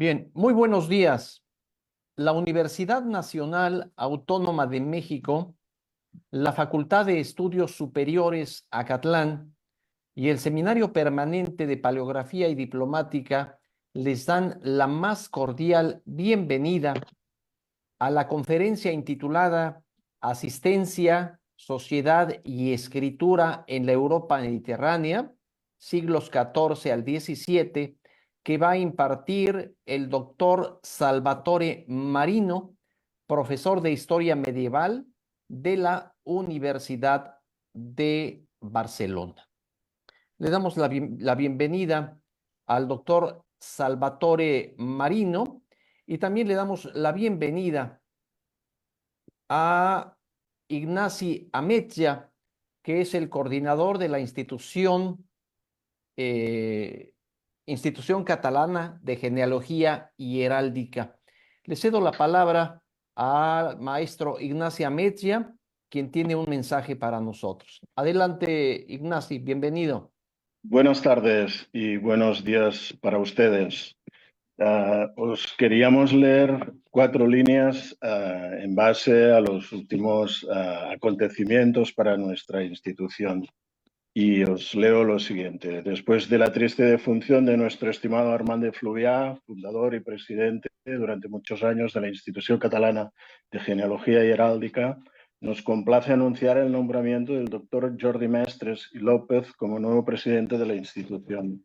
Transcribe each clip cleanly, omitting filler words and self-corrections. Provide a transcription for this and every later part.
Bien, muy buenos días. La Universidad Nacional Autónoma de México, la Facultad de Estudios Superiores Acatlán y el Seminario Permanente de Paleografía y Diplomática les dan la más cordial bienvenida a la conferencia intitulada Asistencia, Sociedad y Escritura en la Europa Mediterránea, siglos XIV al XVII, que va a impartir el doctor Salvatore Marino, profesor de Historia Medieval de la Universidad de Barcelona. Le damos la bienvenida al doctor Salvatore Marino y también le damos la bienvenida a Ignasi Ametlla, que es el coordinador de la eh, Institución Catalana de Genealogía y Heráldica. Le cedo la palabra al maestro Ignasi Ametlla, quien tiene un mensaje para nosotros. Adelante, Ignasi, bienvenido. Buenas tardes y buenos días para ustedes. Os queríamos leer 4 líneas en base a los últimos acontecimientos para nuestra institución. Y os leo lo siguiente. Después de la triste defunción de nuestro estimado Armand de Fluvià, fundador y presidente durante muchos años de la Institución Catalana de Genealogía y Heráldica, nos complace anunciar el nombramiento del doctor Jordi Mestres y López como nuevo presidente de la institución.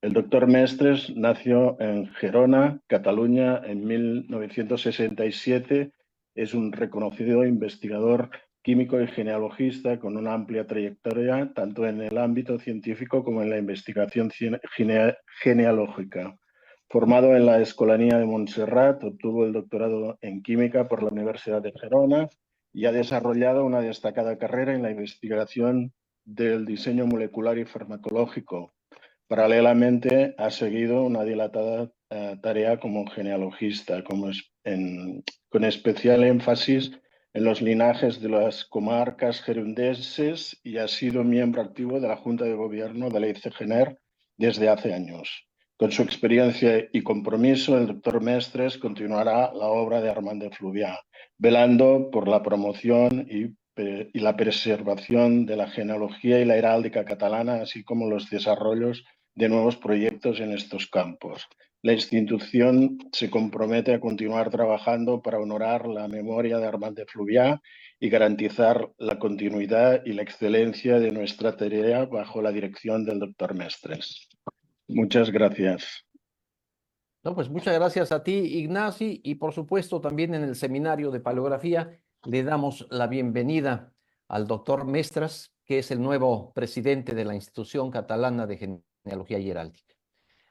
El doctor Mestres nació en Gerona, Cataluña, en 1967. Es un reconocido investigador químico y genealogista con una amplia trayectoria tanto en el ámbito científico como en la investigación genealógica. Formado en la Escolanía de Montserrat, obtuvo el doctorado en química por la Universidad de Gerona y ha desarrollado una destacada carrera en la investigación del diseño molecular y farmacológico. Paralelamente, ha seguido una dilatada tarea como genealogista, con especial énfasis en los linajes de las comarcas gerundenses, y ha sido miembro activo de la Junta de Gobierno de la ICGENER desde hace años. Con su experiencia y compromiso, el doctor Mestres continuará la obra de Armand de Fluvià, velando por la promoción y la preservación de la genealogía y la heráldica catalana, así como los desarrollos de nuevos proyectos en estos campos. La institución se compromete a continuar trabajando para honorar la memoria de Armand de Fluvià y garantizar la continuidad y la excelencia de nuestra tarea bajo la dirección del doctor Mestres. Muchas gracias. No, pues muchas gracias a ti, Ignasi, y por supuesto también en el seminario de paleografía le damos la bienvenida al doctor Mestres, que es el nuevo presidente de la Institución Catalana de Genealogía y Heráldica.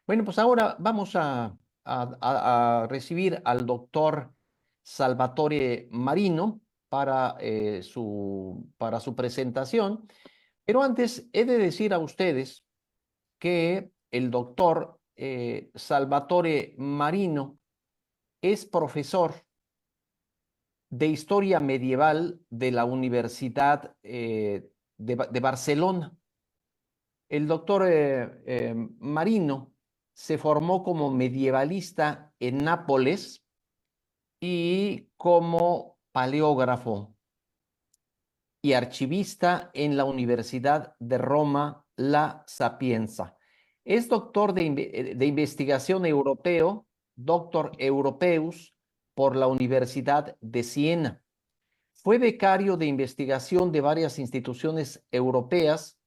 Bueno, pues ahora vamos a recibir al doctor Salvatore Marino para su presentación, pero antes he de decir a ustedes que el doctor Salvatore Marino es profesor de Historia Medieval de la Universidad de Barcelona. El doctor Marino se formó como medievalista en Nápoles y como paleógrafo y archivista en la Universidad de Roma La Sapienza. Es doctor de investigación europeo, doctor europeus por la Universidad de Siena. Fue becario de investigación de varias instituciones europeas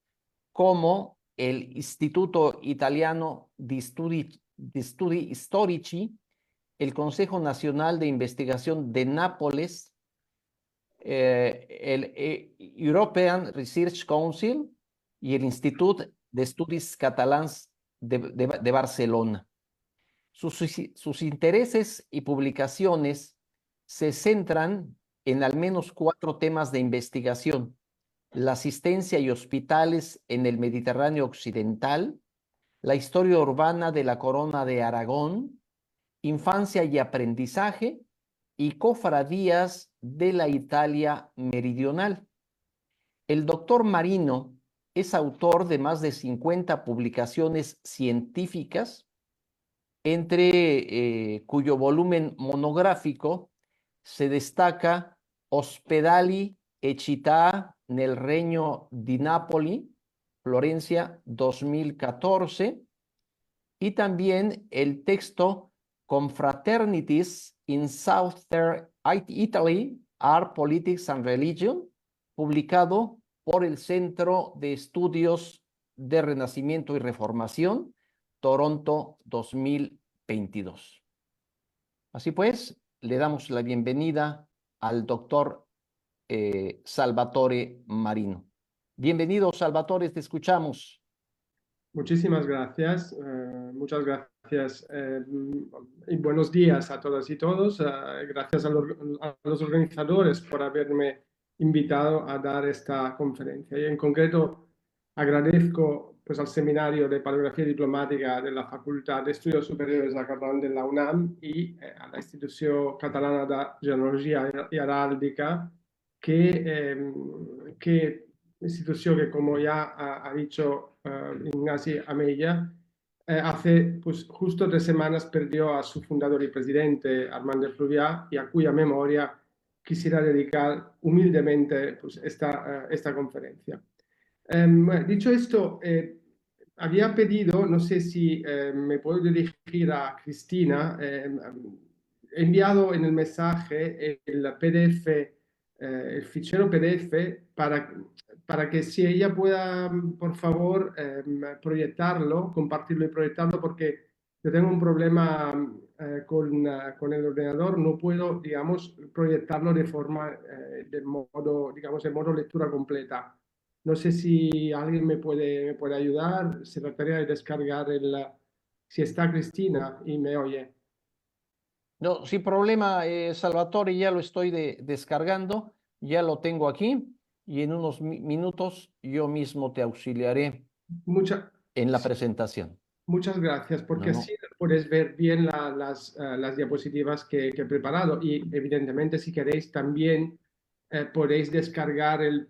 como el Instituto Italiano di Studi Storici, el Consejo Nacional de Investigación de Nápoles, el European Research Council y el Institut d'Estudis Catalans de Barcelona. Sus intereses y publicaciones se centran en al menos 4 temas de investigación: la asistencia y hospitales en el Mediterráneo occidental, la historia urbana de la Corona de Aragón, infancia y aprendizaje, y cofradías de la Italia meridional. El doctor Marino es autor de más de 50 publicaciones científicas cuyo volumen monográfico se destaca Ospedali e città nel Regno di Napoli, Florencia 2014, y también el texto Confraternities in Southern Italy, Art, Politics and Religion, publicado por el Centro de Estudios de Renacimiento y Reformación, Toronto 2022. Así pues, le damos la bienvenida al doctor Salvatore Marino. Bienvenido, Salvatore, te escuchamos. Muchísimas gracias, muchas gracias y buenos días a todas y todos. Gracias a los organizadores por haberme invitado a dar esta conferencia. Y en concreto agradezco pues, al Seminario de Paleografía Diplomática de la Facultad de Estudios Superiores de Catalán de la UNAM y a la Institución Catalana de Genealogía y Heráldica que institución que, como ya ha dicho Ignasi Amella, hace pues, justo 3 semanas perdió a su fundador y presidente, Armand de Fluvià, y a cuya memoria quisiera dedicar humildemente pues, esta conferencia. Dicho esto, había pedido, no sé si me puedo dirigir a Cristina, he enviado en el mensaje el PDF, el fichero PDF para que si ella pueda, por favor, proyectarlo, compartirlo y proyectarlo, porque yo tengo un problema con el ordenador, no puedo, digamos, proyectarlo de forma, de modo, digamos, de modo lectura completa. No sé si alguien me puede ayudar, se trataría de descargar si está Cristina y me oye. No, sin problema, Salvatore, ya lo estoy descargando, ya lo tengo aquí y en unos minutos yo mismo te auxiliaré en la presentación. Muchas gracias, porque así puedes ver bien las diapositivas que he preparado y evidentemente si queréis también podéis descargar el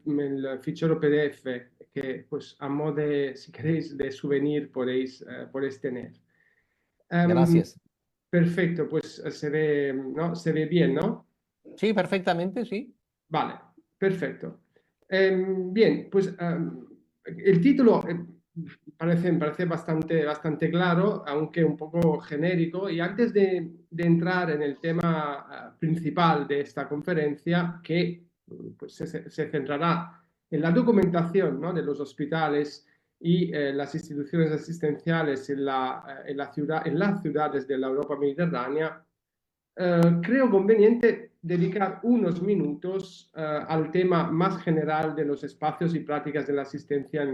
fichero PDF que pues a modo de, si queréis, de souvenir podéis tener. Gracias. Perfecto, pues se ve, ¿no? Se ve bien, ¿no? Sí, perfectamente, sí. Vale, perfecto. Bien, pues el título parece bastante claro, aunque un poco genérico. Y antes de entrar en el tema principal de esta conferencia, que pues, se centrará en la documentación, ¿no?, de los hospitales y las instituciones asistenciales en las ciudades de la Europa mediterránea, creo conveniente dedicar unos minutos al tema más general de los espacios y prácticas de la asistencia en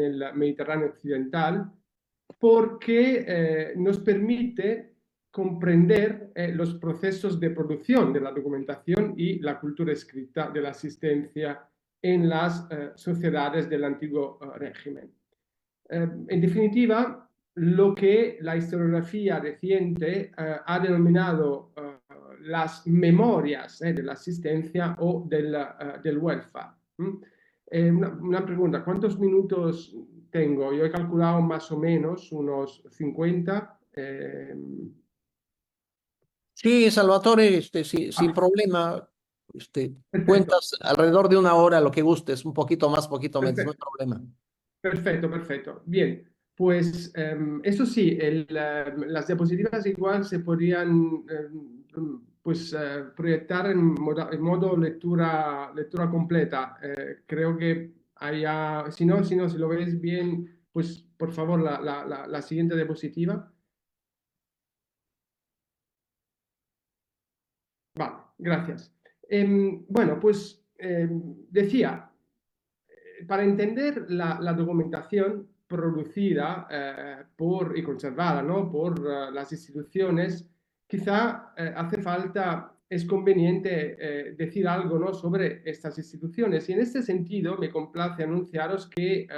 el Mediterráneo occidental, porque nos permite comprender los procesos de producción de la documentación y la cultura escrita de la asistencia en las sociedades del antiguo régimen. En definitiva, lo que la historiografía reciente ha denominado las memorias de la asistencia o del welfare. Una pregunta, ¿cuántos minutos tengo? Yo he calculado más o menos unos 50. Sí, Salvatore, sin problema. Cuentas Perfecto. alrededor de 1 hora, lo que gustes, un poquito más, poquito menos, no hay Perfecto. problema. Perfecto. Bien, pues eso sí, las diapositivas igual se podrían pues, proyectar en modo lectura completa. Creo que haya, si lo veis bien, pues por favor la siguiente diapositiva. Vale, gracias. Bueno, pues decía, para entender la documentación producida y conservada, ¿no?, por las instituciones, quizá hace falta, es conveniente decir algo, ¿no?, sobre estas instituciones. Y en este sentido me complace anunciaros que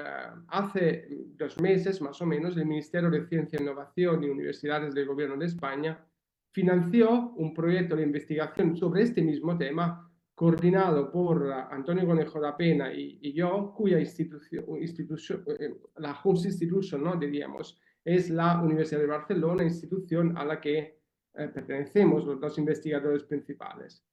hace 2 meses más o menos el Ministerio de Ciencia, Innovación y Universidades del Gobierno de España financió un proyecto de investigación sobre este mismo tema coordinado por Antonio Conejo da Pena y yo, cuya institución, la Host Institution, ¿no?, diríamos, es la Universidad de Barcelona, institución a la que pertenecemos los dos investigadores principales.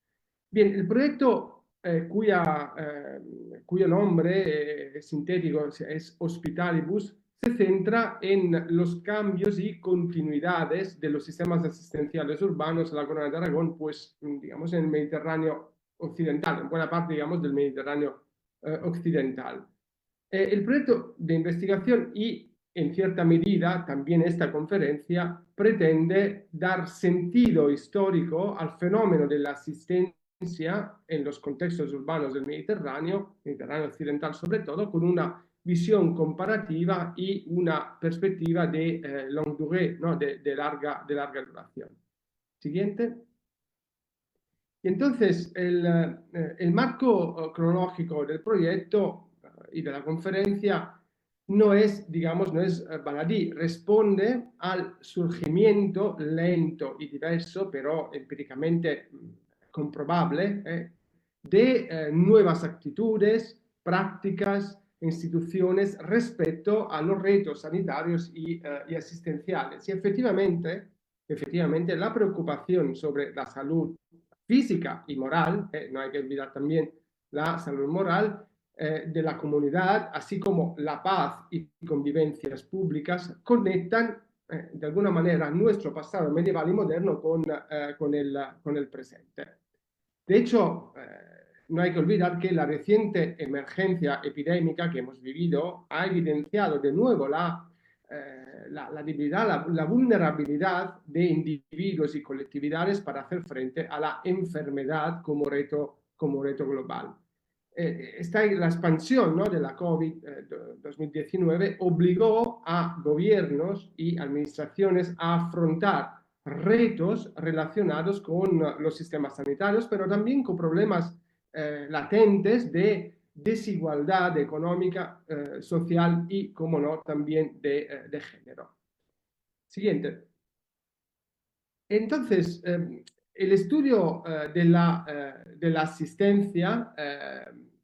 Bien, el proyecto cuyo nombre sintético es Hospitalibus se centra en los cambios y continuidades de los sistemas asistenciales urbanos en la Corona de Aragón, pues, digamos, en el Mediterráneo occidental, en buena parte, digamos, del Mediterráneo occidental. El proyecto de investigación y, en cierta medida, también esta conferencia pretende dar sentido histórico al fenómeno de la asistencia en los contextos urbanos del Mediterráneo occidental sobre todo, con una visión comparativa y una perspectiva de longue durée, ¿no? de larga duración. Siguiente. Y entonces, el marco cronológico del proyecto y de la conferencia no es, digamos, no es baladí, responde al surgimiento lento y diverso, pero empíricamente comprobable, de nuevas actitudes, prácticas, instituciones respecto a los retos sanitarios y asistenciales. Y efectivamente, la preocupación sobre la salud física y moral, no hay que olvidar también la salud moral de la comunidad, así como la paz y convivencias públicas, conectan de alguna manera nuestro pasado medieval y moderno con el presente. De hecho, no hay que olvidar que la reciente emergencia epidémica que hemos vivido ha evidenciado de nuevo la debilidad, la vulnerabilidad de individuos y colectividades para hacer frente a la enfermedad como reto global. La expansión, ¿no?, de la COVID-2019 obligó a gobiernos y administraciones a afrontar retos relacionados con los sistemas sanitarios, pero también con problemas latentes de desigualdad económica, social y, como no, también de género. Siguiente. Entonces, el estudio de la asistencia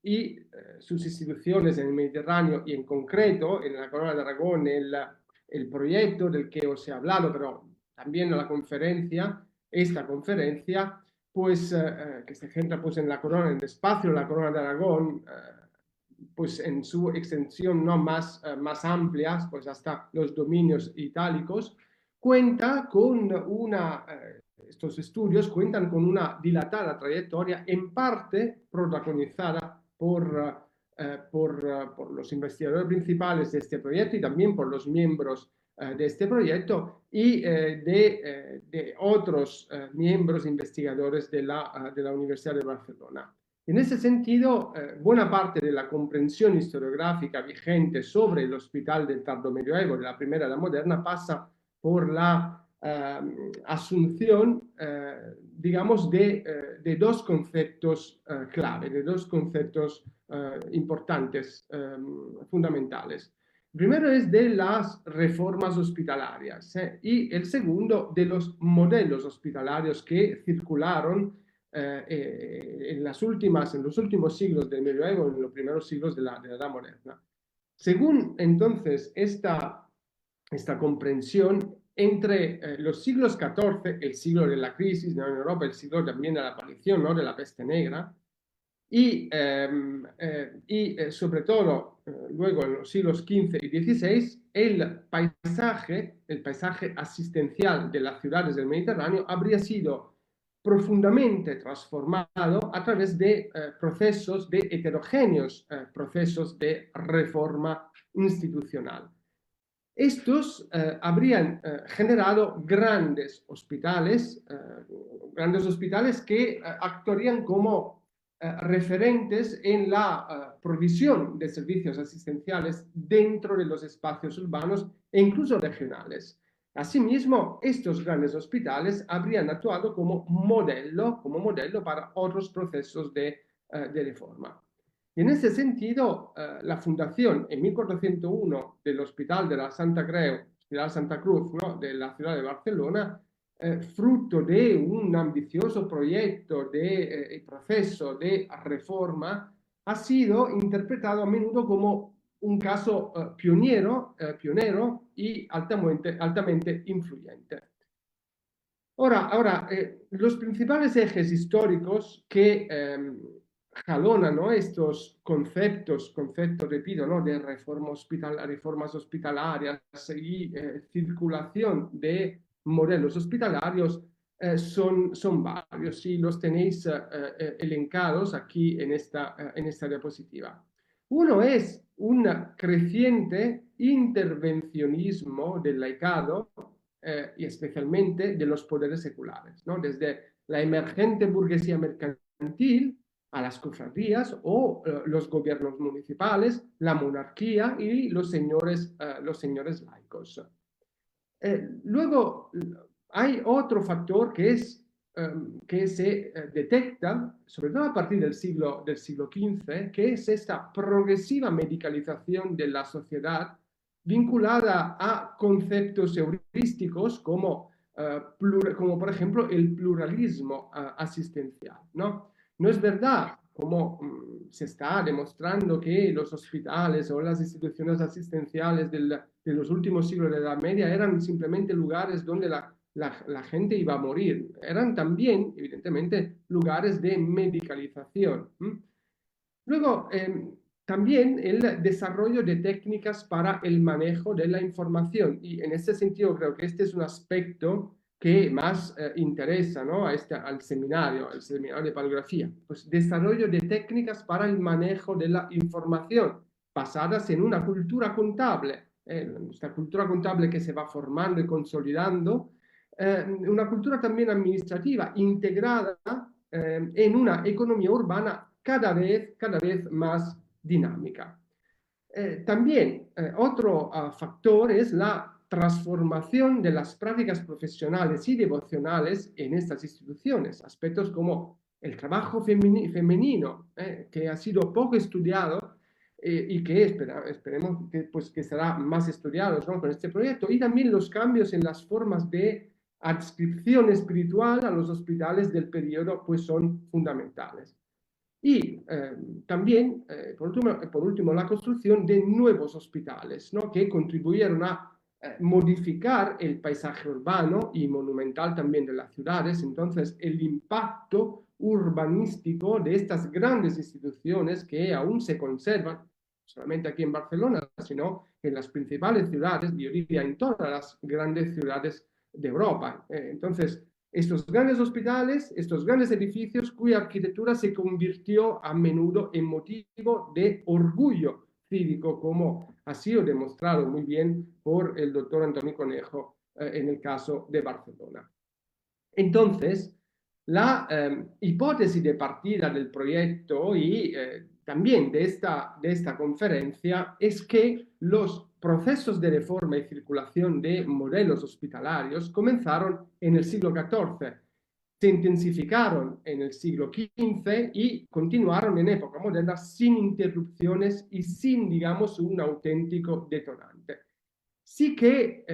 y sus instituciones en el Mediterráneo y en concreto en la Corona de Aragón, el proyecto del que os he hablado, pero también la conferencia, esta conferencia, pues que se centra pues en la Corona, en el espacio de la Corona de Aragón, pues en su extensión no más amplia, pues hasta los dominios itálicos, cuenta con estos estudios cuentan con una dilatada trayectoria, en parte protagonizada por los investigadores principales de este proyecto y también por los miembros de este proyecto y de otros miembros investigadores de la Universidad de Barcelona. En ese sentido, buena parte de la comprensión historiográfica vigente sobre el hospital del tardo medioevo, de la primera edad moderna, pasa por la asunción, digamos, de dos conceptos clave, de dos conceptos importantes, fundamentales. El primero es de las reformas hospitalarias y el segundo de los modelos hospitalarios que circularon en los últimos siglos del medioevo, en los primeros siglos de la Edad Moderna. Según entonces esta comprensión, entre los siglos XIV, el siglo de la crisis, ¿no?, en Europa, el siglo también de la aparición, ¿no?, de la peste negra, y sobre todo luego en los siglos XV y XVI, el paisaje asistencial de las ciudades del Mediterráneo habría sido profundamente transformado a través de procesos de heterogéneos procesos de reforma institucional. Estos habrían generado grandes hospitales que actuarían como referentes en la provisión de servicios asistenciales dentro de los espacios urbanos e incluso regionales. Asimismo, estos grandes hospitales habrían actuado como modelo para otros procesos de reforma. Y en ese sentido, la fundación en 1401 del Hospital de la Santa Cruz, ¿no?, de la ciudad de Barcelona, fruto de un ambicioso proyecto de proceso de reforma, ha sido interpretado a menudo como un caso pionero y altamente influyente. Ahora, los principales ejes históricos que jalonan, ¿no?, estos conceptos, repito, ¿no?, de reformas hospitalarias y circulación de modelos hospitalarios son varios y los tenéis elencados aquí en esta diapositiva. Uno es un creciente intervencionismo del laicado y especialmente de los poderes seculares, ¿no?, desde la emergente burguesía mercantil a las cofradías o los gobiernos municipales, la monarquía y los señores laicos. Luego, hay otro factor que se detecta, sobre todo a partir del siglo XV, que es esta progresiva medicalización de la sociedad vinculada a conceptos heurísticos como por ejemplo el pluralismo asistencial, ¿no? No es verdad, como se está demostrando, que los hospitales o las instituciones asistenciales de los últimos siglos de la Edad Media eran simplemente lugares donde la gente iba a morir. Eran también, evidentemente, lugares de medicalización. Luego, también el desarrollo de técnicas para el manejo de la información. Y en este sentido creo que este es un aspecto que más interesa, ¿no?, al seminario de paleografía. Pues desarrollo de técnicas para el manejo de la información basadas en una cultura contable. Esta cultura contable que se va formando y consolidando. Una cultura también administrativa integrada en una economía urbana cada vez más dinámica. También otro factor es la transformación de las prácticas profesionales y devocionales en estas instituciones, aspectos como el trabajo femenino, que ha sido poco estudiado y que esperemos que será más estudiado, ¿no?, con este proyecto, y también los cambios en las formas de adscripción espiritual a los hospitales del periodo pues son fundamentales. Y también, por último, la construcción de nuevos hospitales, ¿no?, que contribuyeron a modificar el paisaje urbano y monumental también de las ciudades. Entonces, el impacto urbanístico de estas grandes instituciones que aún se conservan, no solamente aquí en Barcelona, sino en las principales ciudades, yo diría en todas las grandes ciudades de Europa. Entonces, estos grandes hospitales, estos grandes edificios cuya arquitectura se convirtió a menudo en motivo de orgullo cívico, como ha sido demostrado muy bien por el doctor Antoni Conejo en el caso de Barcelona. Entonces, la hipótesis de partida del proyecto y también de esta conferencia es que los procesos de reforma y circulación de modelos hospitalarios comenzaron en el siglo XIV, se intensificaron en el siglo XV y continuaron en época moderna sin interrupciones y sin, digamos, un auténtico detonante. Sí que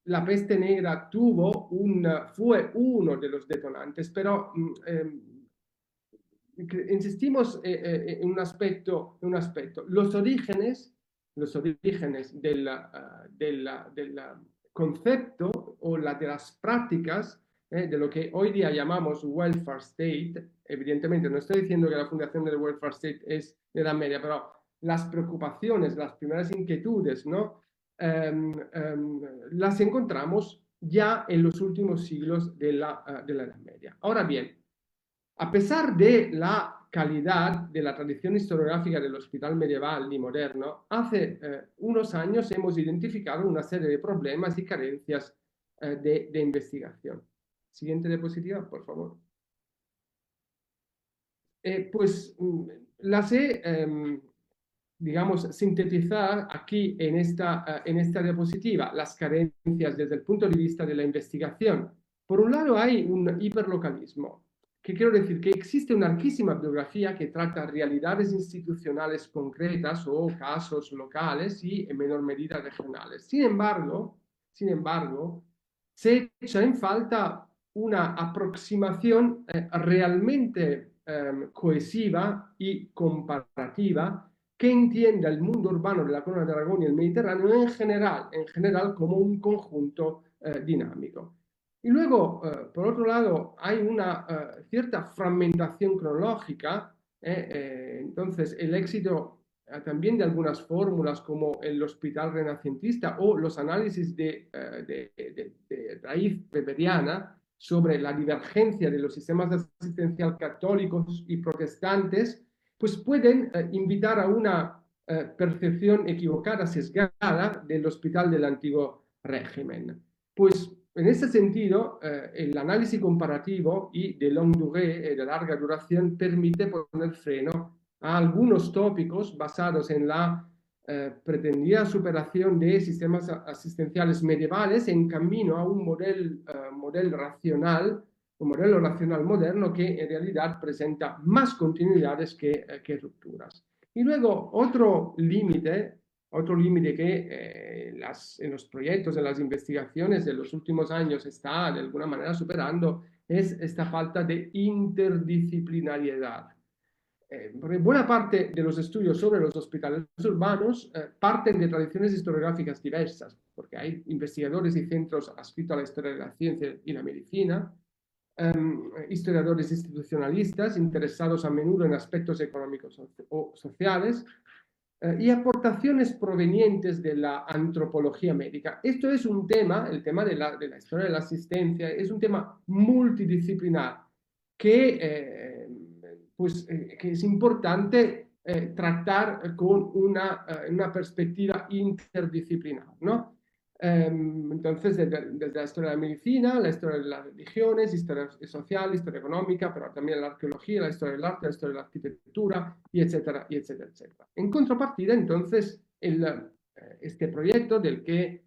la peste negra fue uno de los detonantes, pero insistimos en un aspecto. Los orígenes del concepto o de las prácticas de lo que hoy día llamamos welfare state. Evidentemente no estoy diciendo que la fundación del welfare state es de la media, pero las preocupaciones, las primeras inquietudes, ¿no?, las encontramos ya en los últimos siglos de la Edad Media. Ahora bien, a pesar de la calidad de la tradición historiográfica del hospital medieval y moderno, hace unos años hemos identificado una serie de problemas y carencias de investigación. Siguiente diapositiva, por favor. Pues las he, digamos, sintetizar aquí en esta diapositiva, las carencias desde el punto de vista de la investigación. Por un lado hay un hiperlocalismo. ¿Qué quiero decir? Que existe una riquísima bibliografía que trata realidades institucionales concretas o casos locales y en menor medida regionales. Sin embargo, se echa en falta una aproximación realmente cohesiva y comparativa que entienda el mundo urbano de la Corona de Aragón y el Mediterráneo en general como un conjunto dinámico. Y luego, por otro lado, hay una cierta fragmentación cronológica. Entonces, el éxito también de algunas fórmulas como el hospital renacentista o los análisis de raíz weberiana sobre la divergencia de los sistemas asistencial católicos y protestantes, pues pueden invitar a una percepción equivocada, sesgada del hospital del antiguo régimen. Pues en ese sentido, el análisis comparativo y de longue durée, de larga duración, permite poner freno a algunos tópicos basados en la pretendida superación de sistemas asistenciales medievales en camino a un modelo racional, un modelo racional moderno que en realidad presenta más continuidades que rupturas. Y luego otro límite que en los proyectos, en las investigaciones de los últimos años está de alguna manera superando es esta falta de interdisciplinariedad. Porque buena parte de los estudios sobre los hospitales urbanos parten de tradiciones historiográficas diversas, porque hay investigadores y centros adscritos a la historia de la ciencia y la medicina, historiadores institucionalistas interesados a menudo en aspectos económicos o sociales, y aportaciones provenientes de la antropología médica. Esto es un tema, el tema de la historia de la asistencia, es un tema multidisciplinar que es importante tratar con una perspectiva interdisciplinar, ¿no? Entonces, desde la historia de la medicina, la historia de las religiones, historia social, historia económica, pero también la arqueología, la historia del arte, la historia de la arquitectura, y etcétera, y etcétera, etcétera. En contrapartida, entonces, este proyecto del que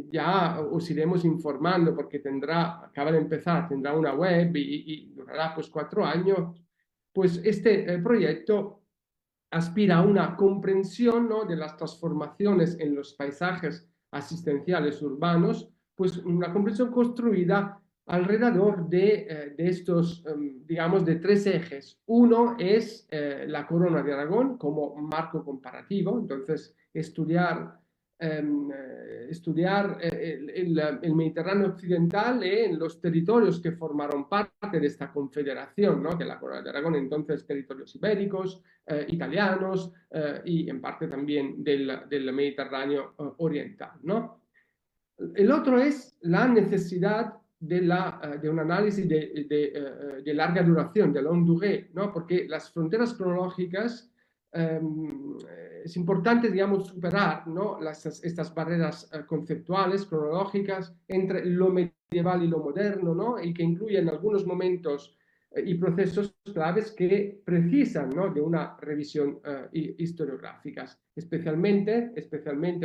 ya os iremos informando porque acaba de empezar, tendrá una web y durará pues 4 años, pues este proyecto aspira a una comprensión, ¿no?, de las transformaciones en los paisajes asistenciales urbanos, pues una comprensión construida alrededor de estos, digamos, de 3 ejes. Uno es la Corona de Aragón como marco comparativo, entonces estudiar el Mediterráneo occidental en los territorios que formaron parte de esta confederación, ¿no?, de la Corona de Aragón, entonces territorios ibéricos, italianos y en parte también del Mediterráneo oriental, ¿no? El otro es la necesidad de un análisis de larga duración, de longue durée, ¿no? Porque las fronteras cronológicas es importante, digamos, superar, ¿no?, estas barreras conceptuales, cronológicas, entre lo medieval y lo moderno, ¿no?, y que incluyen algunos momentos y procesos claves que precisan, ¿no?, de una revisión historiográfica. Especialmente,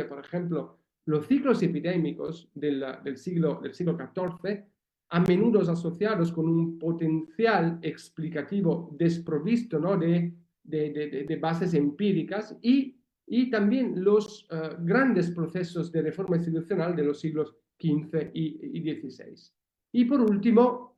por ejemplo, los ciclos epidémicos del siglo XIV, a menudo asociados con un potencial explicativo desprovisto, ¿no?, de bases empíricas, y también los grandes procesos de reforma institucional de los siglos XV y XVI. Y por último,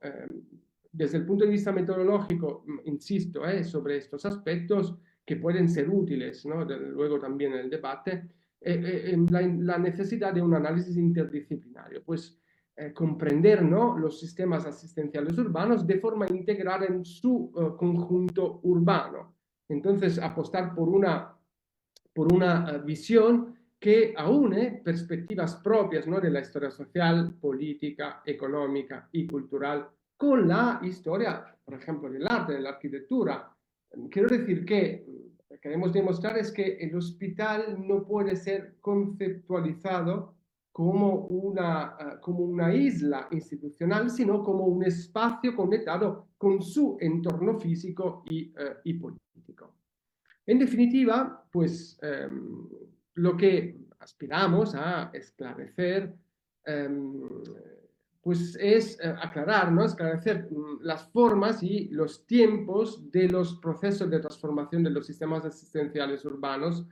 desde el punto de vista metodológico, insisto sobre estos aspectos que pueden ser útiles, ¿no?, luego también en el debate, la necesidad de un análisis interdisciplinario, pues comprender, ¿no?, los sistemas asistenciales urbanos de forma integral en su conjunto urbano. Entonces, apostar por una visión que aúne perspectivas propias, ¿no?, de la historia social, política, económica y cultural con la historia, por ejemplo, del arte, de la arquitectura. Quiero decir que lo que queremos demostrar es que el hospital no puede ser conceptualizado como una isla institucional, sino como un espacio conectado con su entorno físico y político. En definitiva, pues lo que aspiramos a esclarecer pues es aclarar, ¿no?, esclarecer las formas y los tiempos de los procesos de transformación de los sistemas asistenciales urbanos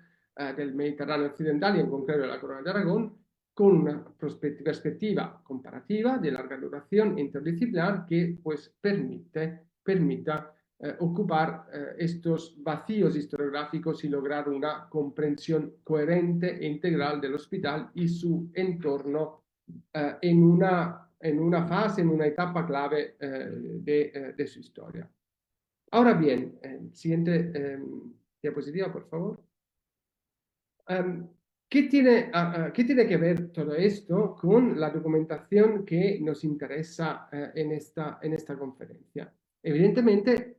del Mediterráneo occidental y en concreto de la Corona de Aragón, con una perspectiva comparativa de larga duración interdisciplinar que pues permita ocupar estos vacíos historiográficos y lograr una comprensión coherente e integral del hospital y su entorno en una fase, en una etapa clave de su historia. Ahora bien, siguiente diapositiva, por favor. ¿Qué tiene que ver todo esto con la documentación que nos interesa en esta conferencia? Evidentemente,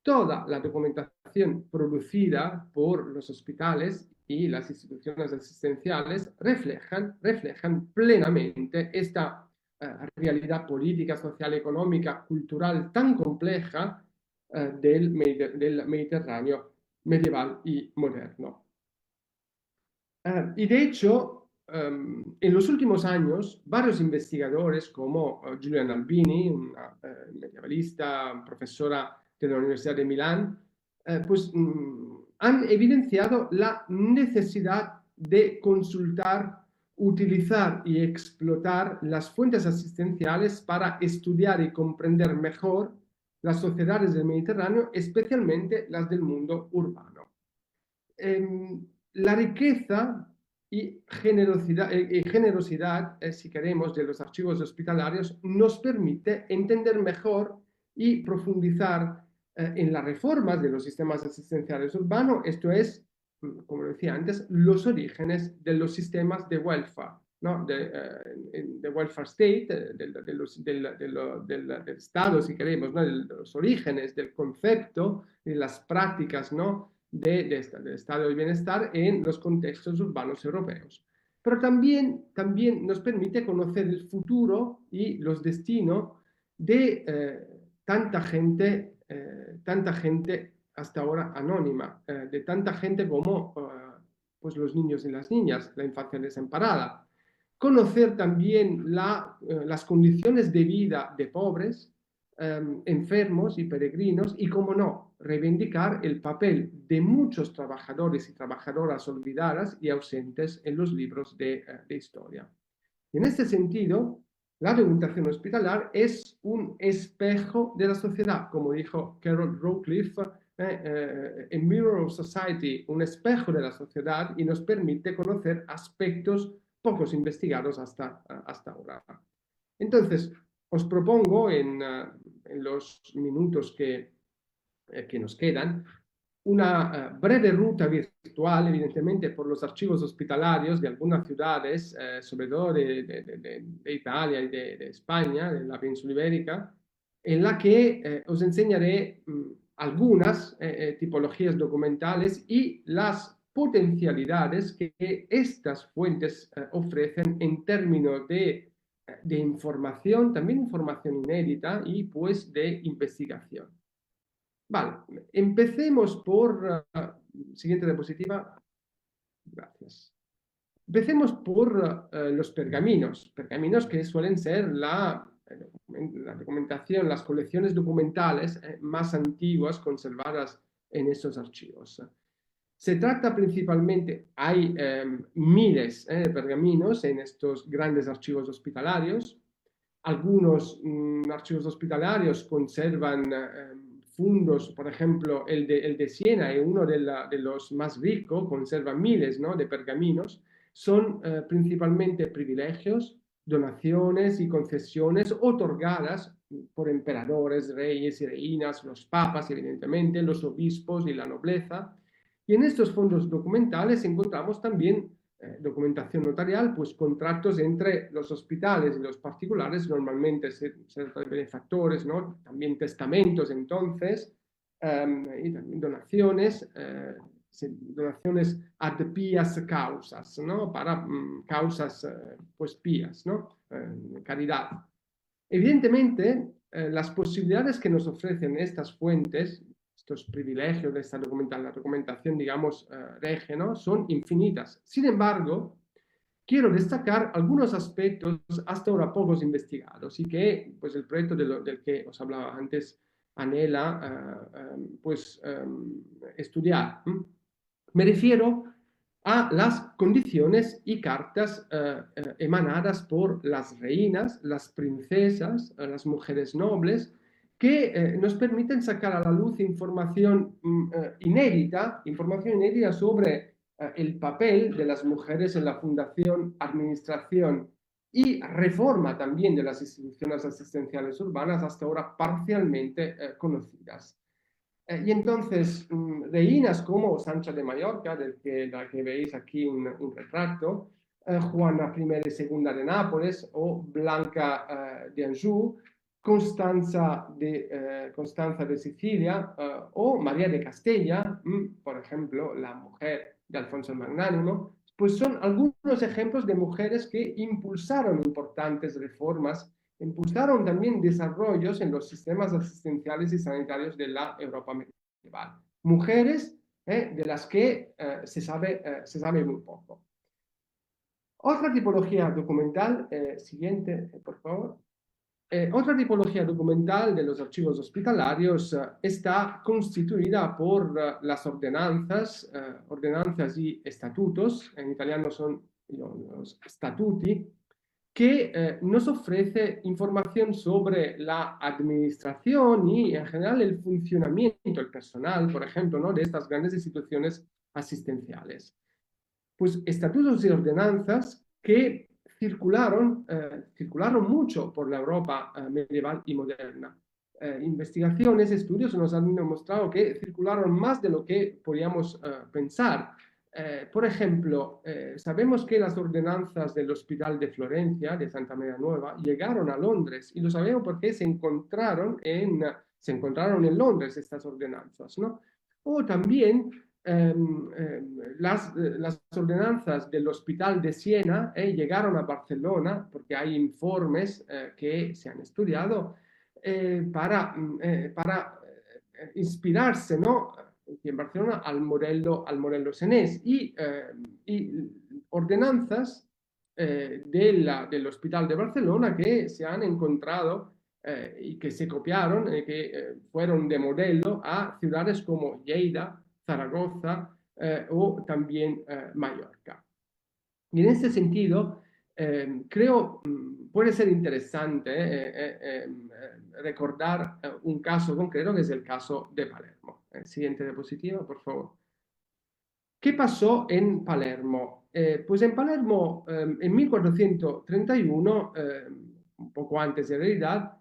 toda la documentación producida por los hospitales y las instituciones asistenciales reflejan plenamente esta realidad política, social, económica, cultural tan compleja del Mediterráneo medieval y moderno. Y de hecho, en los últimos años, varios investigadores como Julian Albini, una medievalista, profesora de la Universidad de Milán, pues han evidenciado la necesidad de consultar, utilizar y explotar las fuentes asistenciales para estudiar y comprender mejor las sociedades del Mediterráneo, especialmente las del mundo urbano. La riqueza y generosidad, si queremos, de los archivos hospitalarios nos permite entender mejor y profundizar en las reformas de los sistemas asistenciales urbanos, esto es, como decía antes, los orígenes de los sistemas de welfare, ¿no? de welfare state, del Estado, si queremos, ¿no? De los orígenes del concepto y las prácticas, ¿no? del estado de bienestar en los contextos urbanos europeos. Pero también nos permite conocer el futuro y los destinos de tanta gente hasta ahora anónima, de tanta gente como pues los niños y las niñas, la infancia desamparada. Conocer también las condiciones de vida de pobres, enfermos y peregrinos, y, como no, reivindicar el papel de muchos trabajadores y trabajadoras olvidadas y ausentes en los libros de historia. Y en este sentido, la documentación hospitalar es un espejo de la sociedad, como dijo Carol Rowcliffe, a mirror of society, un espejo de la sociedad, y nos permite conocer aspectos pocos investigados hasta ahora. Entonces, os propongo en los minutos que nos quedan una breve ruta virtual, evidentemente, por los archivos hospitalarios de algunas ciudades, sobre todo de Italia y de España, de la península ibérica, en la que os enseñaré algunas tipologías documentales y las potencialidades que estas fuentes ofrecen en términos de información, también información inédita, y pues de investigación. Vale, empecemos por... siguiente diapositiva. Gracias. Empecemos por los pergaminos que suelen ser la documentación, las colecciones documentales más antiguas conservadas en estos archivos. Se trata principalmente, hay miles de pergaminos en estos grandes archivos hospitalarios. Algunos archivos hospitalarios conservan fundos, por ejemplo, el de Siena, es uno de los más ricos, conserva miles, ¿no?, de pergaminos. Son principalmente privilegios, donaciones y concesiones otorgadas por emperadores, reyes y reinas, los papas, evidentemente, los obispos y la nobleza. Y en estos fondos documentales encontramos también documentación notarial, pues contratos entre los hospitales y los particulares, normalmente se trata de benefactores, ¿no? También testamentos, entonces, y también donaciones, donaciones ad pias causas, ¿no? Para causas pues pías, ¿no? Caridad. Evidentemente, las posibilidades que nos ofrecen estas fuentes, estos privilegios de esta la documentación, digamos, regia, ¿no?, son infinitas. Sin embargo, quiero destacar algunos aspectos hasta ahora pocos investigados y que, pues, el proyecto del que os hablaba antes anhela, pues, estudiar. Me refiero a las condiciones y cartas emanadas por las reinas, las princesas, las mujeres nobles, que nos permiten sacar a la luz información inédita sobre el papel de las mujeres en la fundación, administración y reforma también de las instituciones asistenciales urbanas hasta ahora parcialmente conocidas. Y entonces, reinas como Sancha de Mallorca, la que veis aquí un retrato, Juana I y II de Nápoles o Blanca de Anjou, Constanza de Sicilia o María de Castella, por ejemplo, la mujer de Alfonso el Magnánimo, pues son algunos ejemplos de mujeres que impulsaron importantes reformas, impulsaron también desarrollos en los sistemas asistenciales y sanitarios de la Europa medieval. Mujeres de las que se sabe muy poco. Otra tipología documental, siguiente, por favor. Otra tipología documental de los archivos hospitalarios está constituida por las ordenanzas y estatutos, en italiano son los statuti, que nos ofrece información sobre la administración y en general el funcionamiento, el personal, por ejemplo, ¿no?, de estas grandes instituciones asistenciales. Pues estatutos y ordenanzas que circularon mucho por la Europa medieval y moderna. Investigaciones, estudios nos han demostrado que circularon más de lo que podíamos pensar. Por ejemplo, sabemos que las ordenanzas del Hospital de Florencia, de Santa Maria Nueva, llegaron a Londres, y lo sabemos porque se encontraron en Londres estas ordenanzas, ¿no? O también las ordenanzas del Hospital de Siena llegaron a Barcelona, porque hay informes que se han estudiado para inspirarse, ¿no?, en Barcelona al modelo senés, y ordenanzas del Hospital de Barcelona que se han encontrado y que se copiaron, que fueron de modelo a ciudades como Lleida, Zaragoza o también Mallorca. Y en este sentido, creo puede ser interesante recordar un caso concreto, que es el caso de Palermo. Siguiente diapositiva, por favor. ¿Qué pasó en Palermo? Pues en Palermo, en 1431, un poco antes de realidad,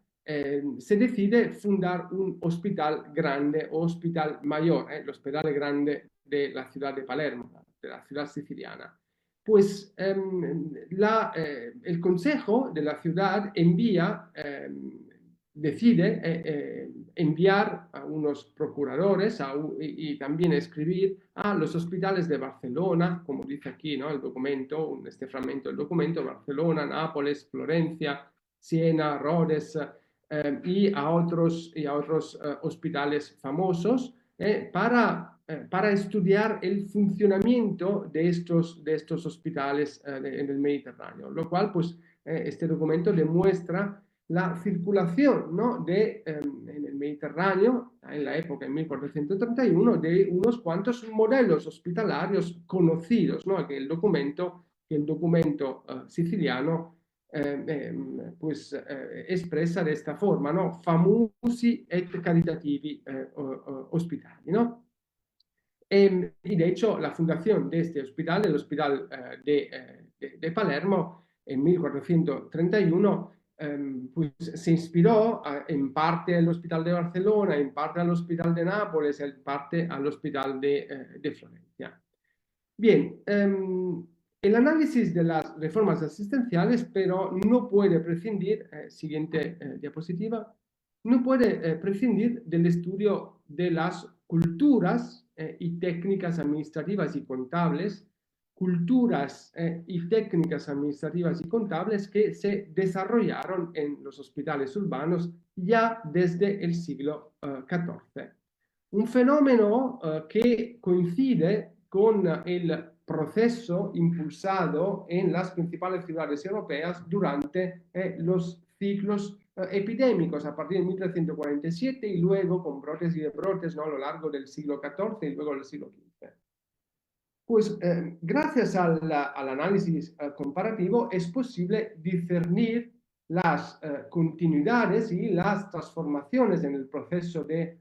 se decide fundar un hospital grande o hospital mayor, el Hospital Grande de la ciudad de Palermo, de la ciudad siciliana. Pues el consejo de la ciudad decide enviar a unos procuradores y también escribir a los hospitales de Barcelona, como dice aquí, ¿no?, el documento, este fragmento del documento: Barcelona, Nápoles, Florencia, Siena, Rhodes, y a otros hospitales famosos para estudiar el funcionamiento de estos hospitales en el Mediterráneo, lo cual, pues, este documento demuestra la circulación, ¿no?, en el Mediterráneo, en la época, en 1431, de unos cuantos modelos hospitalarios conocidos, ¿no?, que el documento siciliano pues espressa de esta forma, ¿no?, famosi et caritativi ospitali, ¿no? Y de hecho la fundación de este hospital, el Hospital de Palermo, en 1431, pues se inspiró en parte al Hospital de Barcelona, en parte al Hospital de Nápoles, en parte al Hospital de Florencia. Bien, el análisis de las reformas asistenciales, pero no puede prescindir, siguiente diapositiva, no puede prescindir del estudio de las culturas y técnicas administrativas y contables, que se desarrollaron en los hospitales urbanos ya desde el siglo XIV. Un fenómeno que coincide con el proceso impulsado en las principales ciudades europeas durante los ciclos epidémicos a partir de 1347 y luego con brotes y rebrotes, ¿no?, a lo largo del siglo XIV y luego del siglo XV. Pues gracias al análisis comparativo es posible discernir las continuidades y las transformaciones en el proceso de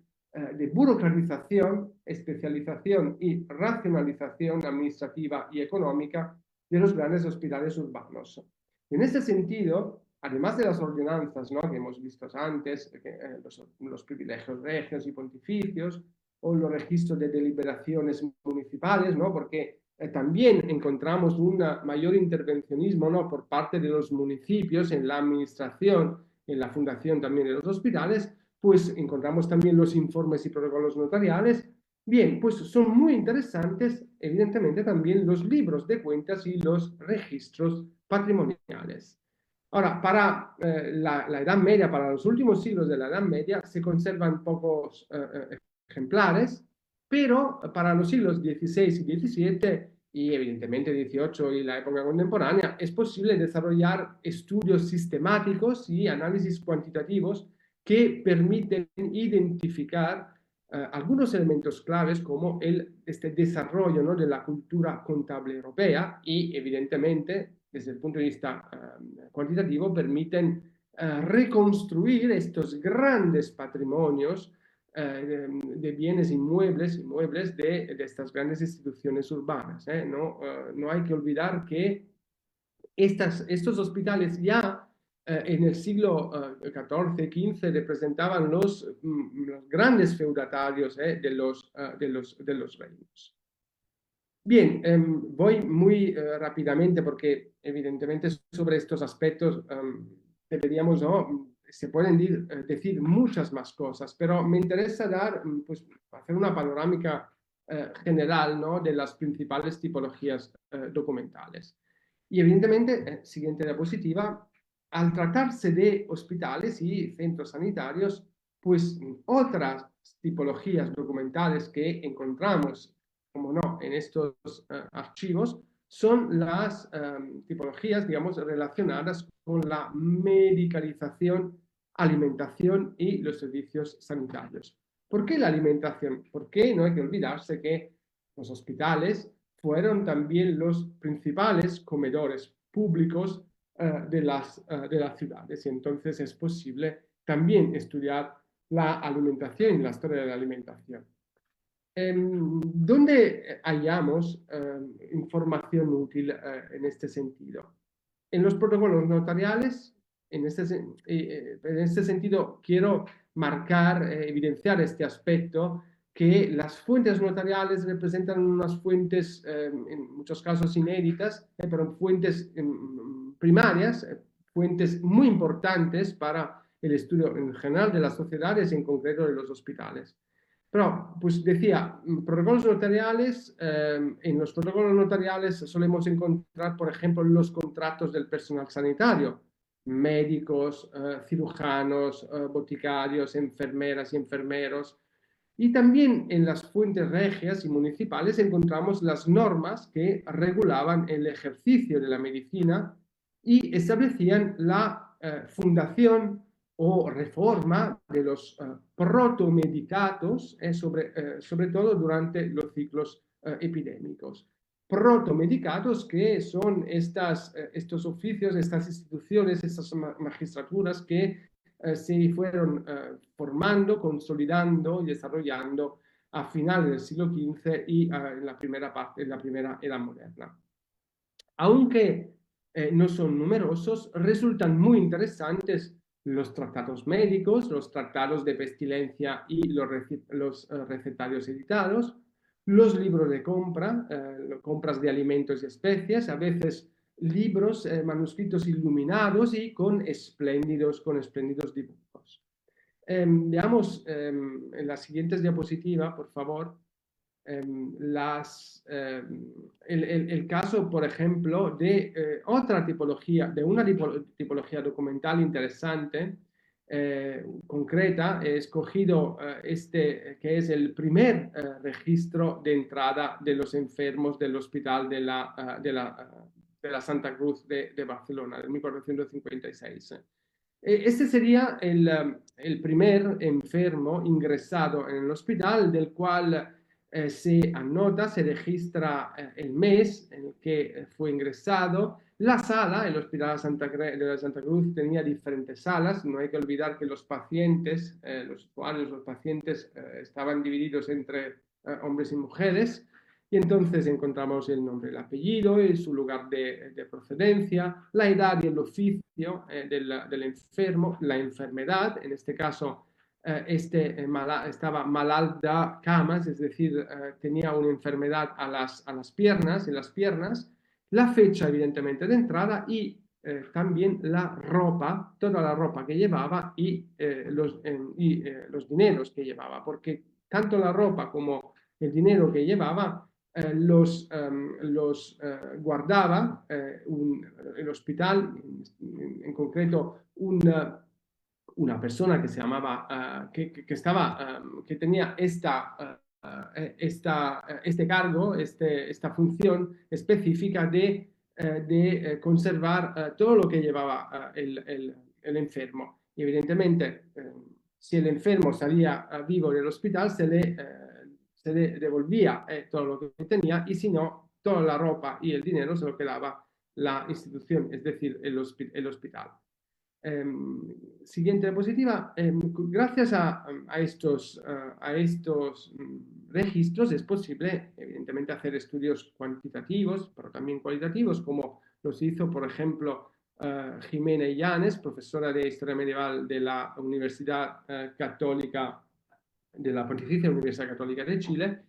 burocratización, especialización y racionalización administrativa y económica de los grandes hospitales urbanos. En ese sentido, además de las ordenanzas, ¿no?, que hemos visto antes, los privilegios regios y pontificios, o los registros de deliberaciones municipales, ¿no?, porque también encontramos un mayor intervencionismo, ¿no?, por parte de los municipios en la administración, en la fundación también de los hospitales, pues encontramos también los informes y protocolos notariales. Bien, pues son muy interesantes, evidentemente, también los libros de cuentas y los registros patrimoniales. Ahora, para la Edad Media, para los últimos siglos de la Edad Media, se conservan pocos ejemplares, pero para los siglos XVI y XVII, y evidentemente XVIII y la época contemporánea, es posible desarrollar estudios sistemáticos y análisis cuantitativos que permiten identificar algunos elementos claves como este desarrollo, ¿no?, de la cultura contable europea y, evidentemente, desde el punto de vista cuantitativo, permiten reconstruir estos grandes patrimonios de bienes inmuebles de estas grandes instituciones urbanas. No hay que olvidar que estos hospitales ya en el siglo XIV, XV representaban los grandes feudatarios de los reinos. Bien, voy muy rápidamente porque evidentemente sobre estos aspectos deberíamos, ¿no?, se pueden decir muchas más cosas, pero me interesa pues, hacer una panorámica general, ¿no?, de las principales tipologías documentales. Y evidentemente, siguiente diapositiva, al tratarse de hospitales y centros sanitarios, pues otras tipologías documentales que encontramos, como no, en estos archivos, son las tipologías, digamos, relacionadas con la medicalización, alimentación y los servicios sanitarios. ¿Por qué la alimentación? Porque no hay que olvidarse que los hospitales fueron también los principales comedores públicos de las ciudades, y entonces es posible también estudiar la alimentación y la historia de la alimentación. ¿Dónde hallamos información útil en este sentido? En los protocolos notariales. En este sentido, quiero marcar, evidenciar este aspecto, que las fuentes notariales representan unas fuentes, en muchos casos inéditas, pero fuentes primarias, fuentes muy importantes para el estudio en general de las sociedades y en concreto de los hospitales. Pero, pues decía, protocolos notariales, en los protocolos notariales solemos encontrar, por ejemplo, los contratos del personal sanitario, médicos, cirujanos, boticarios, enfermeras y enfermeros. Y también en las fuentes regias y municipales encontramos las normas que regulaban el ejercicio de la medicina y establecían la fundación o reforma de los protomedicatos, sobre todo durante los ciclos epidémicos. Protomedicatos, que son estos oficios, estas instituciones, estas magistraturas que se fueron formando, consolidando y desarrollando a finales del siglo XV y en la primera parte, en la primera edad moderna. Aunque no son numerosos, resultan muy interesantes los tratados médicos, los tratados de pestilencia y los recetarios editados, los libros de compra, compras de alimentos y especies, a veces libros, manuscritos iluminados y con espléndidos dibujos. Veamos en las siguientes diapositivas, por favor, el caso, por ejemplo, de otra tipología, de una tipología documental interesante, concreta. He escogido que es el primer registro de entrada de los enfermos del hospital de la Santa Cruz de Barcelona, de 1456. Este sería el primer enfermo ingresado en el hospital, del cual se anota, se registra el mes en el que fue ingresado, La sala, el Hospital de la Santa Cruz tenía diferentes salas. No hay que olvidar que los pacientes, los usuarios, los pacientes estaban divididos entre hombres y mujeres. Y entonces encontramos el nombre, el apellido y su lugar de procedencia, la edad y el oficio del enfermo, la enfermedad, en este caso estaba malalda camas, es decir, tenía una enfermedad a las piernas, en las piernas, la fecha evidentemente de entrada y también la ropa, toda la ropa que llevaba y los dineros que llevaba, porque tanto la ropa como el dinero que llevaba los guardaba el hospital, en concreto una persona que se llamaba, que tenía este cargo, esta función específica de conservar todo lo que llevaba el enfermo. Y evidentemente, si el enfermo salía vivo del hospital, se le devolvía todo lo que tenía y si no, toda la ropa y el dinero se lo quedaba la institución, es decir, el hospital. Siguiente diapositiva. Gracias a estos registros es posible, evidentemente, hacer estudios cuantitativos, pero también cualitativos, como los hizo, por ejemplo, Jimena Illanes, profesora de Historia Medieval de la Universidad Católica, de la Pontificia Universidad Católica de Chile.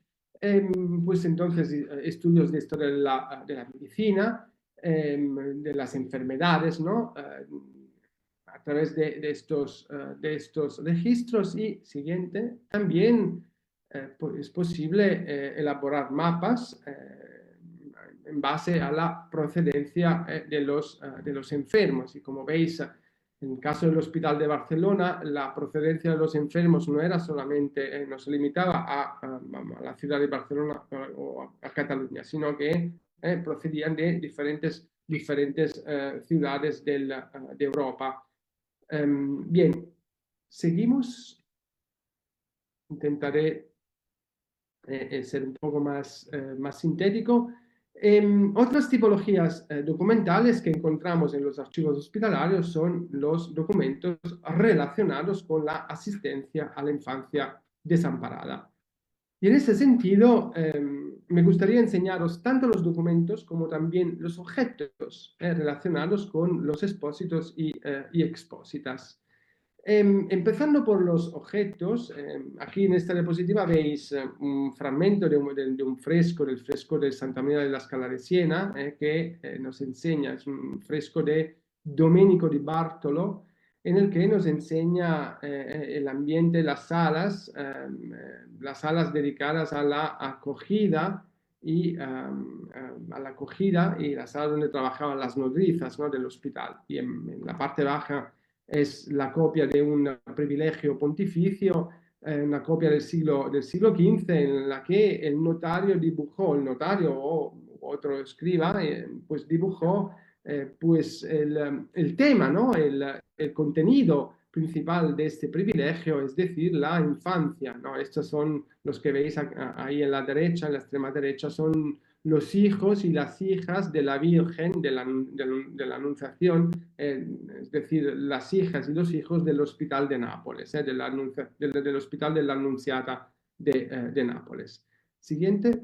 Pues entonces estudios de historia de la medicina, de las enfermedades, ¿no? A través de estos registros. Y siguiente, también es posible elaborar mapas en base a la procedencia de los enfermos. Y como veis, en el caso del Hospital de Barcelona, la procedencia de los enfermos no era solamente, no se limitaba a la ciudad de Barcelona o a Cataluña, sino que procedían de diferentes ciudades de Europa. Bien, seguimos. Intentaré ser un poco más sintético. Otras tipologías documentales que encontramos en los archivos hospitalarios son los documentos relacionados con la asistencia a la infancia desamparada. Y en ese sentido, me gustaría enseñaros tanto los documentos como también los objetos relacionados con los expósitos y expósitas. Empezando por los objetos, aquí en esta diapositiva veis un fragmento de un fresco, del fresco de Santa María de la Scala de Siena, que nos enseña, es un fresco de Domenico di Bartolo, en el que nos enseña el ambiente, las salas dedicadas a la acogida y a la acogida y la sala donde trabajaban las nodrizas, ¿no?, del hospital. Y en la parte baja es la copia de un privilegio pontificio, una copia del siglo XV, en la que el notario dibujó, el notario o otro escriba, pues dibujó pues el tema, ¿no? El contenido principal de este privilegio, es decir, la infancia, ¿no? Estos son los que veis ahí en la derecha, en la extrema derecha, son los hijos y las hijas de la Virgen de la Anunciación, es decir, las hijas y los hijos del Hospital de Nápoles, del Hospital de la Annunziata de Nápoles. Siguiente.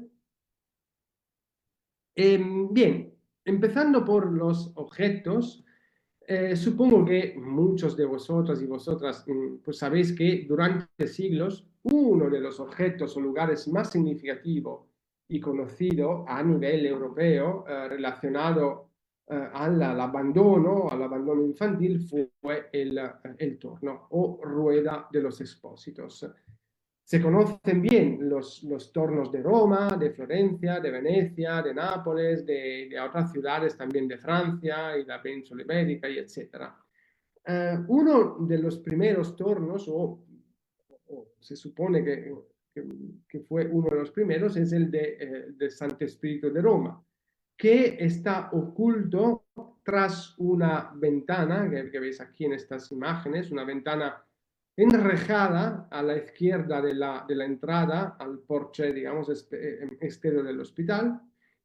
Bien, empezando por los objetos, supongo que muchos de vosotros y vosotras pues sabéis que durante siglos uno de los objetos o lugares más significativos y conocido a nivel europeo relacionado al abandono infantil fue el torno o rueda de los expósitos. Se conocen bien los tornos de Roma, de Florencia, de Venecia, de Nápoles, de otras ciudades también de Francia y la península ibérica, y etc. Uno de los primeros tornos, o se supone que fue uno de los primeros, es el de Santo Espíritu de Roma, que está oculto tras una ventana, que veis aquí en estas imágenes, una ventana enrejada a la izquierda de la entrada al porche, digamos, exterior del hospital.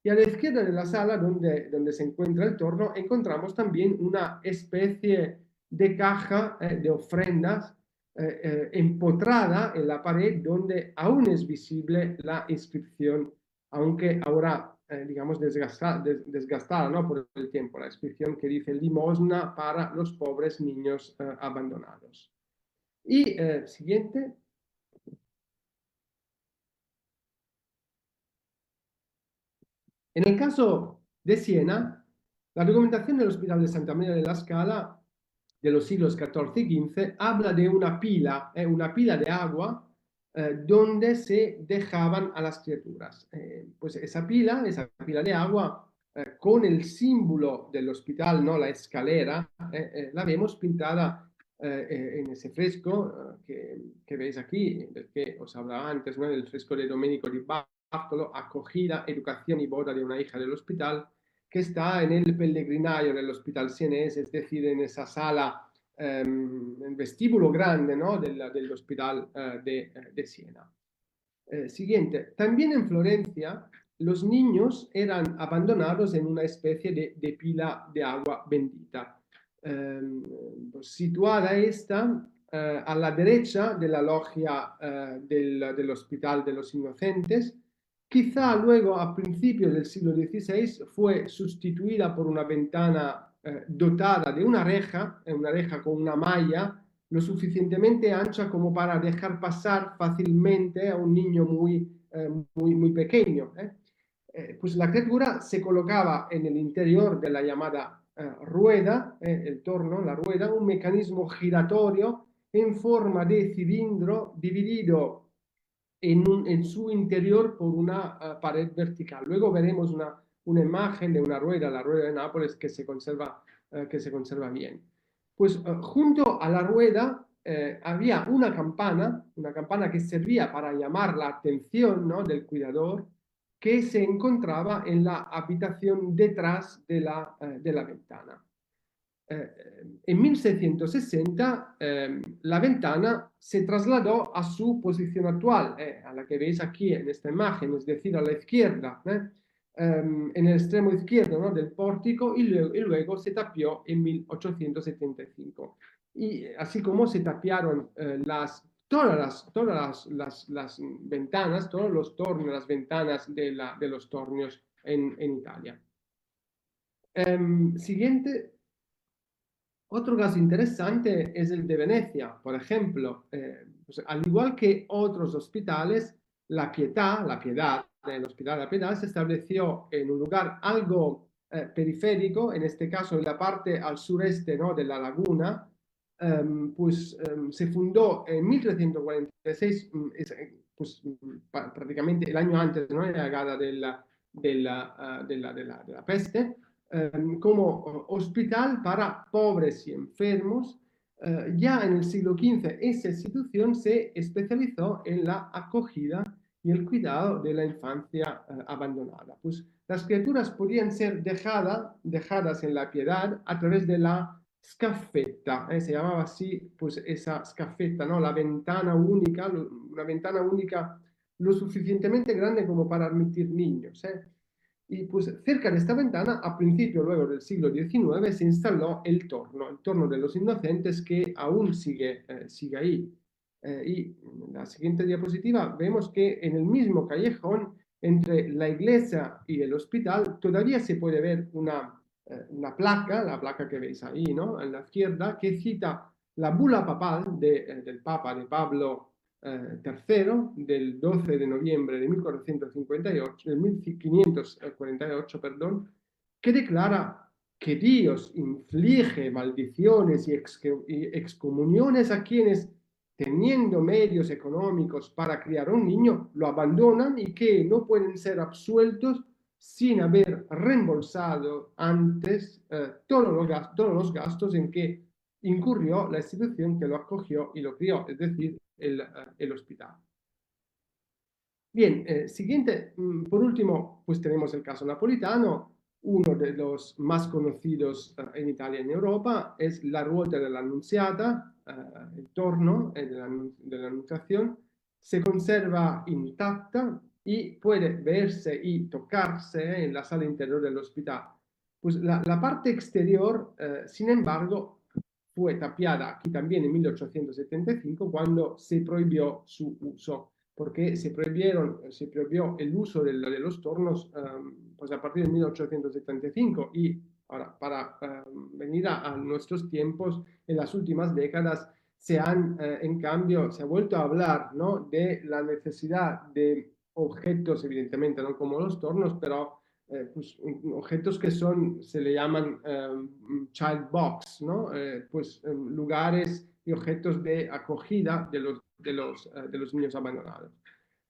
Y a la izquierda de la sala, donde se encuentra el torno, encontramos también una especie de caja de ofrendas empotrada en la pared, donde aún es visible la inscripción, aunque ahora, digamos, desgastada, ¿no?, por el tiempo, la inscripción que dice limosna para los pobres niños abandonados. Y siguiente. En el caso de Siena, la documentación del Hospital de Santa María de la Scala de los siglos XIV y XV habla de una pila de agua donde se dejaban a las criaturas. Pues esa pila de agua con el símbolo del hospital, ¿no?, la escalera, la vemos pintada en ese fresco que veis aquí, del que os hablaba antes, ¿no?, el fresco de Domenico di Bartolo, acogida, educación y boda de una hija del hospital, que está en el pellegrinario del hospital sienese, es decir, en esa sala, el vestíbulo grande, ¿no?, del hospital de Siena. Siguiente. También en Florencia los niños eran abandonados en una especie de pila de agua bendita, situada esta a la derecha de la logia del Hospital de los Inocentes. Quizá luego, a principios del siglo XVI, fue sustituida por una ventana dotada de una reja con una malla lo suficientemente ancha como para dejar pasar fácilmente a un niño muy pequeño. Pues la criatura se colocaba en el interior de la llamada rueda, el torno, la rueda, un mecanismo giratorio en forma de cilindro dividido en su interior por una pared vertical. Luego veremos una imagen de una rueda, la rueda de Nápoles, que se conserva bien. Pues junto a la rueda había una campana que servía para llamar la atención, ¿no?, del cuidador, que se encontraba en la habitación detrás de la ventana. En 1660 la ventana se trasladó a su posición actual, a la que veis aquí en esta imagen, es decir, a la izquierda, en el extremo izquierdo, ¿no?, del pórtico, y luego se tapió en 1875. Y así como se tapiaron todas las ventanas, todos los tornos, las ventanas de los tornios en Italia. Siguiente. Otro caso interesante es el de Venecia, por ejemplo. Pues, al igual que otros hospitales, la Pietà, el Hospital de la Pietà, se estableció en un lugar algo periférico, en este caso en la parte al sureste, ¿no?, de la laguna. Se fundó en 1346, pues, prácticamente el año antes, ¿no?, de la llegada de la peste, como hospital para pobres y enfermos. Ya en el siglo XV esa institución se especializó en la acogida y el cuidado de la infancia abandonada. Pues las criaturas podían ser dejadas en la piedad a través de la scaffetta, se llamaba así, pues esa scaffetta, ¿no?, la ventana única, una ventana única lo suficientemente grande como para admitir niños. Y pues cerca de esta ventana, a principios luego del siglo XIX, se instaló el torno de los Inocentes, que aún sigue ahí. Y en la siguiente diapositiva vemos que en el mismo callejón, entre la iglesia y el hospital, todavía se puede ver una placa, la placa que veis ahí, ¿no?, en la izquierda, que cita la bula papal del Papa, de Pablo III, del 12 de noviembre de 1548, perdón, que declara que Dios inflige maldiciones y excomuniones a quienes, teniendo medios económicos para criar a un niño, lo abandonan, y que no pueden ser absueltos sin haber reembolsado antes todos los gastos en que incurrió la institución que lo acogió y lo crió, es decir, el hospital. Bien, siguiente, por último, pues tenemos el caso napolitano. Uno de los más conocidos en Italia y en Europa es la ruota de la Annunziata, el torno de la Anunciación. Se conserva intacta, y puede verse y tocarse en la sala interior del hospital. Pues la parte exterior, sin embargo, fue tapiada aquí también en 1875 cuando se prohibió su uso, porque se prohibió el uso de los tornos pues a partir de 1875 y ahora para venir a nuestros tiempos, en las últimas décadas en cambio, se ha vuelto a hablar, ¿no?, de la necesidad de objetos, evidentemente, no como los tornos, pero pues, objetos que se le llaman child box, ¿no? Pues lugares y objetos de acogida de los niños abandonados.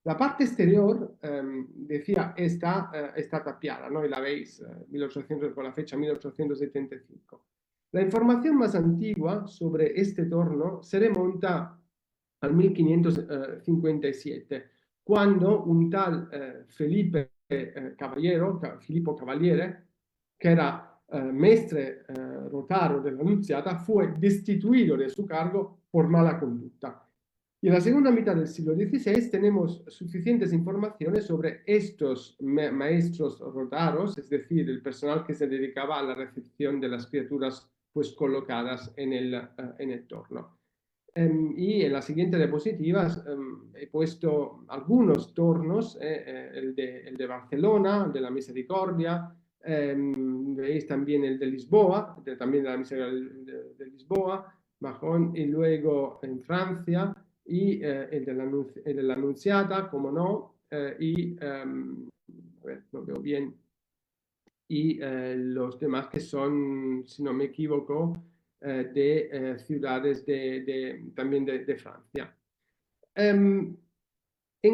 La parte exterior, decía, está tapiada, ¿no? Y la veis, 1800, con la fecha 1875. La información más antigua sobre este torno se remonta al 1557, cuando un tal Filippo Cavaliere, que era mestre rotaro de la Nunziata, fue destituido de su cargo por mala conducta. Y en la segunda mitad del siglo XVI tenemos suficientes informaciones sobre estos maestros rotaros, es decir, el personal que se dedicaba a la recepción de las criaturas pues colocadas en el torno. Y en las siguientes diapositivas he puesto algunos tornos, el de Barcelona, el de la Misericordia, veis también el de Lisboa, también de la Misericordia de Lisboa, Mahón, y luego en Francia, y el de la Anunciata, como no, a ver, no veo bien, y los demás que son, si no me equivoco, de ciudades también de Francia. En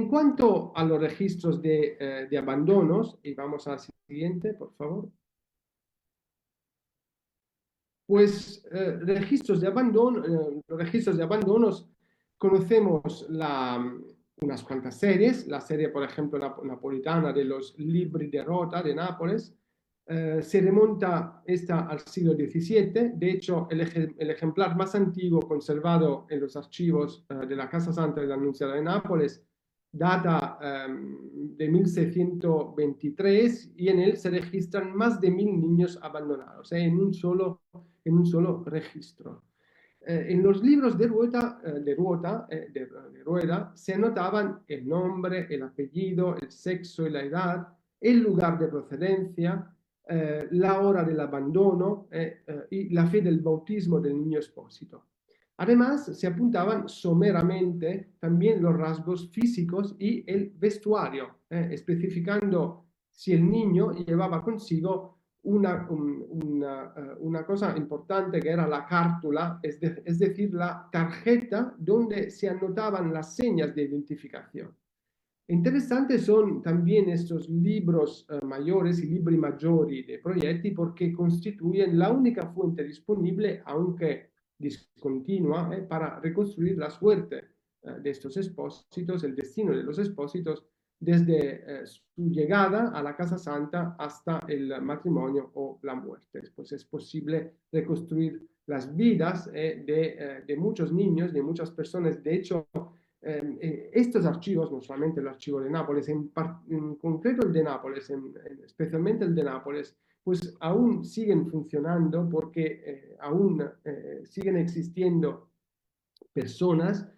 cuanto a los registros de abandonos, y vamos al siguiente, por favor. Pues registros de abandono, los registros de abandonos, conocemos unas cuantas series, la serie, por ejemplo, napolitana de los Libri de Rota de Nápoles, se remonta esta al siglo XVII. De hecho, el ejemplar más antiguo conservado en los archivos de la Casa Santa de la Anunciada de Nápoles data de 1623 y en él se registran más de 1000 niños abandonados en un solo registro. En los libros de Rueda se anotaban el nombre, el apellido, el sexo y la edad, el lugar de procedencia, la hora del abandono y la fe del bautismo del niño expósito. Además, se apuntaban someramente también los rasgos físicos y el vestuario, especificando si el niño llevaba consigo una cosa importante que era la cártula, es decir, la tarjeta donde se anotaban las señas de identificación. Interesantes son también estos libros mayores y libri maggiori de proyecti porque constituyen la única fuente disponible, aunque discontinua, para reconstruir la suerte de estos expósitos, el destino de los expósitos, desde su llegada a la Casa Santa hasta el matrimonio o la muerte. Pues es posible reconstruir las vidas de muchos niños, de muchas personas. De hecho, estos archivos, no solamente el archivo de Nápoles, en concreto el de Nápoles, especialmente el de Nápoles, pues aún siguen funcionando porque aún siguen existiendo personas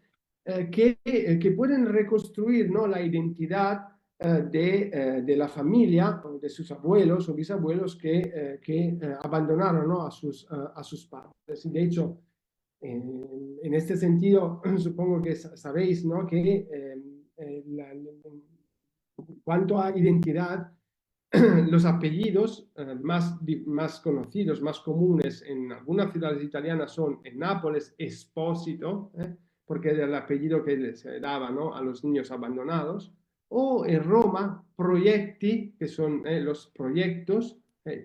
que pueden reconstruir, ¿no?, la identidad de la familia, de sus abuelos o bisabuelos que abandonaron, ¿no?, a sus padres. De hecho, en este sentido, supongo que sabéis, ¿no?, que cuanto a identidad, los apellidos más conocidos, más comunes en algunas ciudades italianas son en Nápoles Espósito, porque era el apellido que se daba, ¿no?, a los niños abandonados, o en Roma Proietti, que son los proyectos,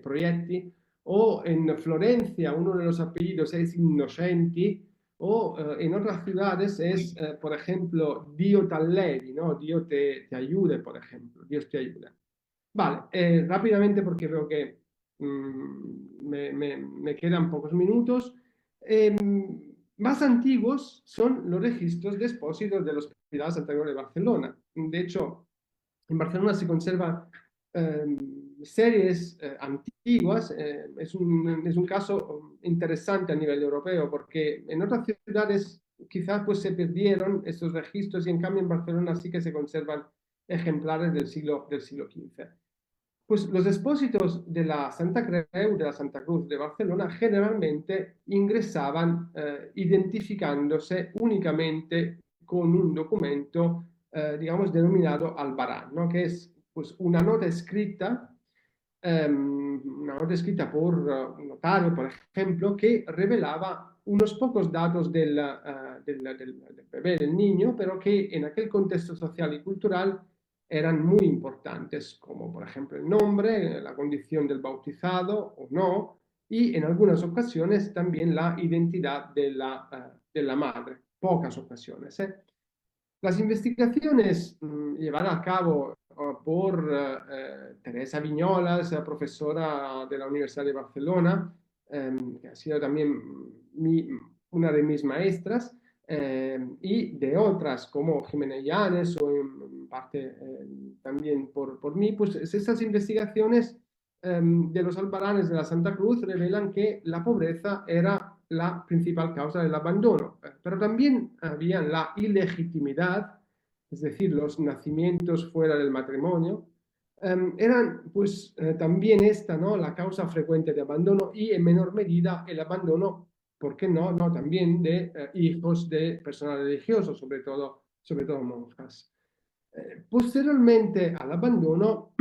Proietti, o en Florencia uno de los apellidos es Innocenti, o en otras ciudades es, por ejemplo, Dio t'allevi, ¿no?, Dio te ayude, por ejemplo, Dios te ayuda. Vale, rápidamente porque veo que me quedan pocos minutos. Más antiguos son los registros de expósitos de los Hospital Santa Creu de Barcelona. De hecho, En Barcelona se conservan series antiguas. Es un caso interesante a nivel europeo, porque en otras ciudades quizás pues se perdieron estos registros, y en cambio en Barcelona sí que se conservan ejemplares del siglo XV. Pues los expósitos de la Santa Creu, de la Santa Cruz de Barcelona, generalmente ingresaban identificándose únicamente con un documento, digamos, denominado albarán, ¿no? Que es pues, una nota escrita por un notario, por ejemplo, que revelaba unos pocos datos del bebé, del niño, pero que en aquel contexto social y cultural eran muy importantes, como por ejemplo el nombre, la condición del bautizado o no, y en algunas ocasiones también la identidad de la madre, pocas ocasiones. Las investigaciones llevadas a cabo por Teresa Viñolas, profesora de la Universidad de Barcelona, que ha sido también una de mis maestras, y de otras como Jiménez Llanes o en parte también por mí, pues esas investigaciones de los albaranes de la Santa Cruz revelan que la pobreza era la principal causa del abandono, pero también había la ilegitimidad, es decir, los nacimientos fuera del matrimonio, eran pues también esta, ¿no?, la causa frecuente de abandono, y en menor medida el abandono, ¿por qué no?, también de hijos de personal religioso, sobre todo monjas. Posteriormente al abandono,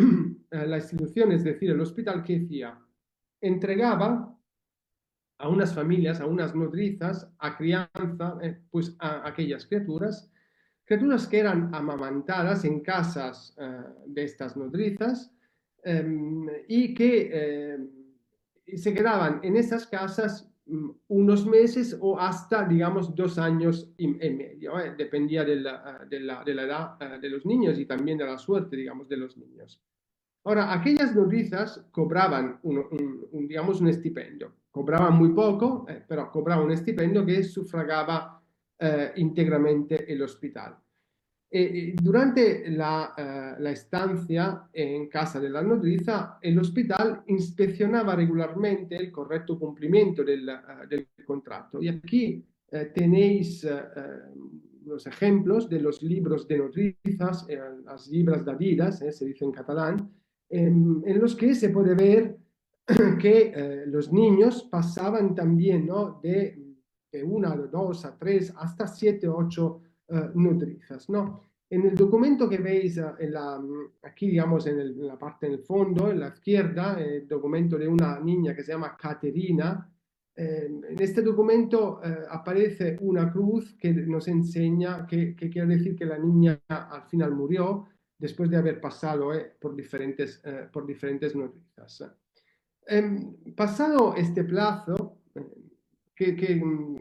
la institución, es decir, el hospital, ¿qué hacía? Entregaba a unas familias, a unas nodrizas, a crianza, pues a aquellas criaturas que eran amamantadas en casas de estas nodrizas, y que se quedaban en esas casas unos meses o hasta, digamos, 2 años y medio. Dependía de la edad de los niños y también de la suerte, digamos, de los niños. Ahora, aquellas nodrizas cobraban digamos, un estipendio. Cobraban muy poco, pero cobraban un estipendio que sufragaba íntegramente el hospital. Durante la estancia en casa de la nodriza, el hospital inspeccionaba regularmente el correcto cumplimiento del contrato. Y aquí tenéis los ejemplos de los libros de nodrizas, las libras d'adidas, se dice en catalán, en los que se puede ver que los niños pasaban también, ¿no?, de 1, de 2 a 3 hasta 7, 8 nodrizas, ¿no? En el documento que veis aquí, digamos, en la parte del fondo, en la izquierda, el documento de una niña que se llama Caterina, en este documento aparece una cruz que nos enseña que quiere decir que la niña al final murió después de haber pasado por diferentes nodrizas. Pasado este plazo,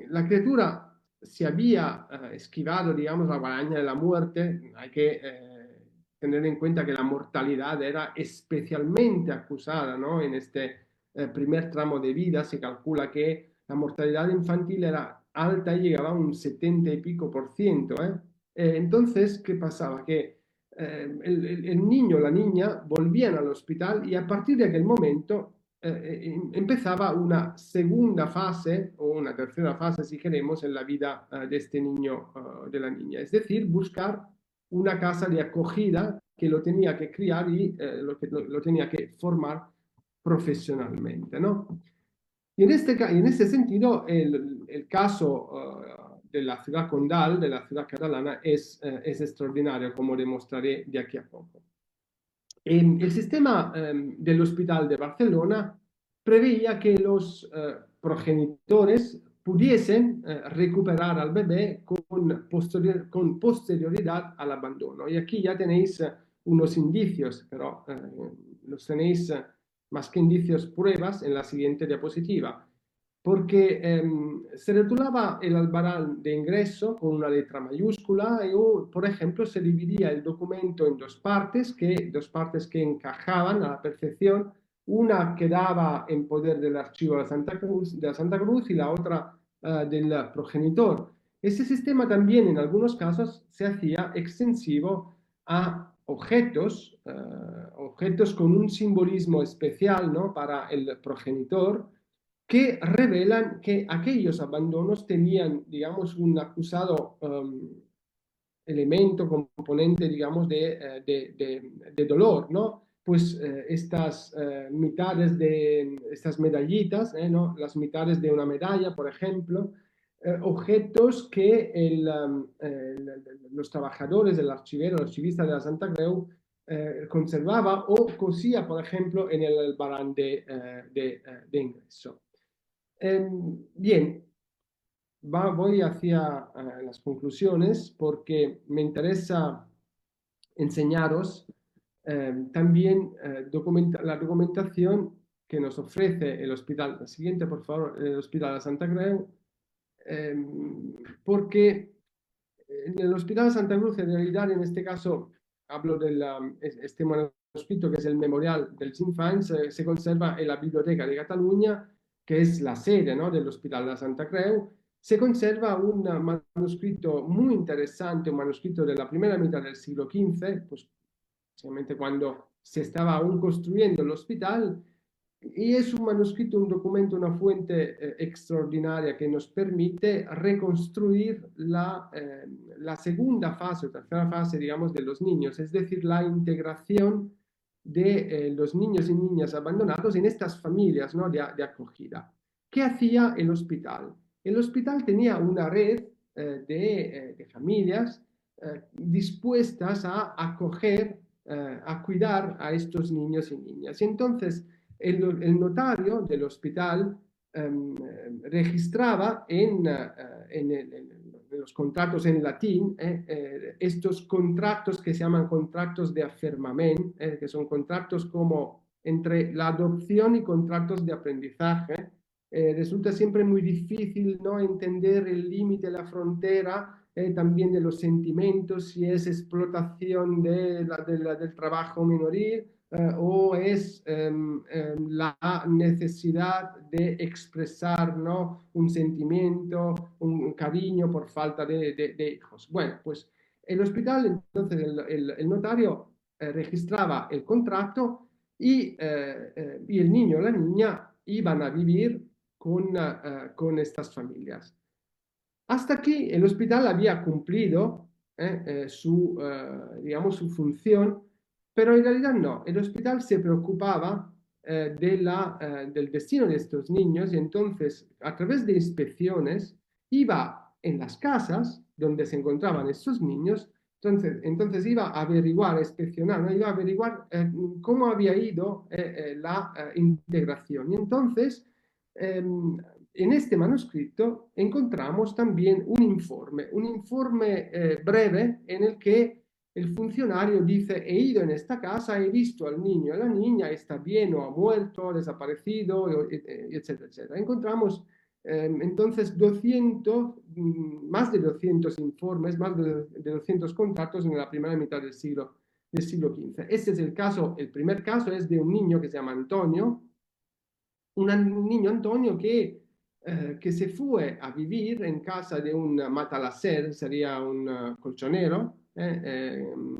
la criatura se había esquivado, digamos, la guadaña de la muerte. Hay que tener en cuenta que la mortalidad era especialmente acusada, ¿no? En este primer tramo de vida se calcula que la mortalidad infantil era alta y llegaba a un 70 y pico %. Entonces, ¿qué pasaba? Que el niño, la niña volvían al hospital, y a partir de aquel momento empezaba una segunda fase o una tercera fase, si queremos, en la vida de este niño, de la niña. Es decir, buscar una casa de acogida que lo tenía que criar y lo tenía que formar profesionalmente, ¿no? Y en este sentido, el caso de la ciudad condal, de la ciudad catalana, es extraordinario, como demostraré de aquí a poco. El sistema del Hospital de Barcelona preveía que los progenitores pudiesen recuperar al bebé con posterioridad al abandono. Y aquí ya tenéis unos indicios, pero los tenéis más que indicios, pruebas en la siguiente diapositiva. Porque se rotulaba el albarán de ingreso con una letra mayúscula y, por ejemplo, se dividía el documento en dos partes que encajaban a la perfección. Una quedaba en poder del archivo de la Santa Cruz y la otra del progenitor. Ese sistema también en algunos casos se hacía extensivo a objetos, objetos con un simbolismo especial, ¿no?, para el progenitor, que revelan que aquellos abandonos tenían, digamos, un acusado elemento, componente, digamos, de dolor, ¿no? Pues estas mitades de estas medallitas, ¿no?, las mitades de una medalla, por ejemplo, objetos que los trabajadores, el archivero, el archivista de la Santa Creu conservaba o cosía, por ejemplo, en el albarán de ingreso. Bien, voy hacia las conclusiones porque me interesa enseñaros también la documentación que nos ofrece el hospital. La siguiente, por favor, el Hospital de Santa Creu, porque en el Hospital de Santa Cruz, en realidad, en este caso, hablo de este manuscrito que es el Memorial dels Infants, se conserva en la Biblioteca de Cataluña, que es la sede, ¿no?, del Hospital de Santa Creu. Se conserva un manuscrito muy interesante, un manuscrito de la primera mitad del siglo XV, pues básicamente cuando se estaba aún construyendo el hospital, y es un manuscrito, un documento, una fuente extraordinaria que nos permite reconstruir la segunda fase o tercera fase, digamos, de los niños, es decir, la integración de los niños y niñas abandonados en estas familias, ¿no?, de acogida. ¿Qué hacía el hospital? El hospital tenía una red de familias dispuestas a acoger, a cuidar a estos niños y niñas. Y entonces, el notario del hospital registraba en los contratos en latín estos contratos que se llaman contratos de afirmament, que son contratos como entre la adopción y contratos de aprendizaje. Resulta siempre muy difícil, ¿no?, entender el límite, la frontera también de los sentimientos, si es explotación del trabajo minoril o es la necesidad de expresar, ¿no?, un sentimiento, un cariño por falta de hijos. Bueno, pues el hospital, entonces el notario registraba el contrato y el niño o la niña iban a vivir con estas familias. Hasta aquí el hospital había cumplido digamos, su función, pero en realidad no. El hospital se preocupaba del destino de estos niños y entonces, a través de inspecciones, iba en las casas donde se encontraban estos niños, entonces iba a averiguar, a inspeccionar, ¿no?, iba a averiguar cómo había ido la integración. Y entonces, en este manuscrito encontramos también un informe breve en el que el funcionario dice: he ido en esta casa, he visto al niño y a la niña, está bien o ha muerto, desaparecido, etcétera, etcétera. Encontramos entonces más de 200 informes, más de 200 contratos en la primera mitad del siglo XV. Este es el caso, el primer caso es de un niño que se llama Antonio, un niño Antonio que se fue a vivir en casa de un matalaser, sería un colchonero,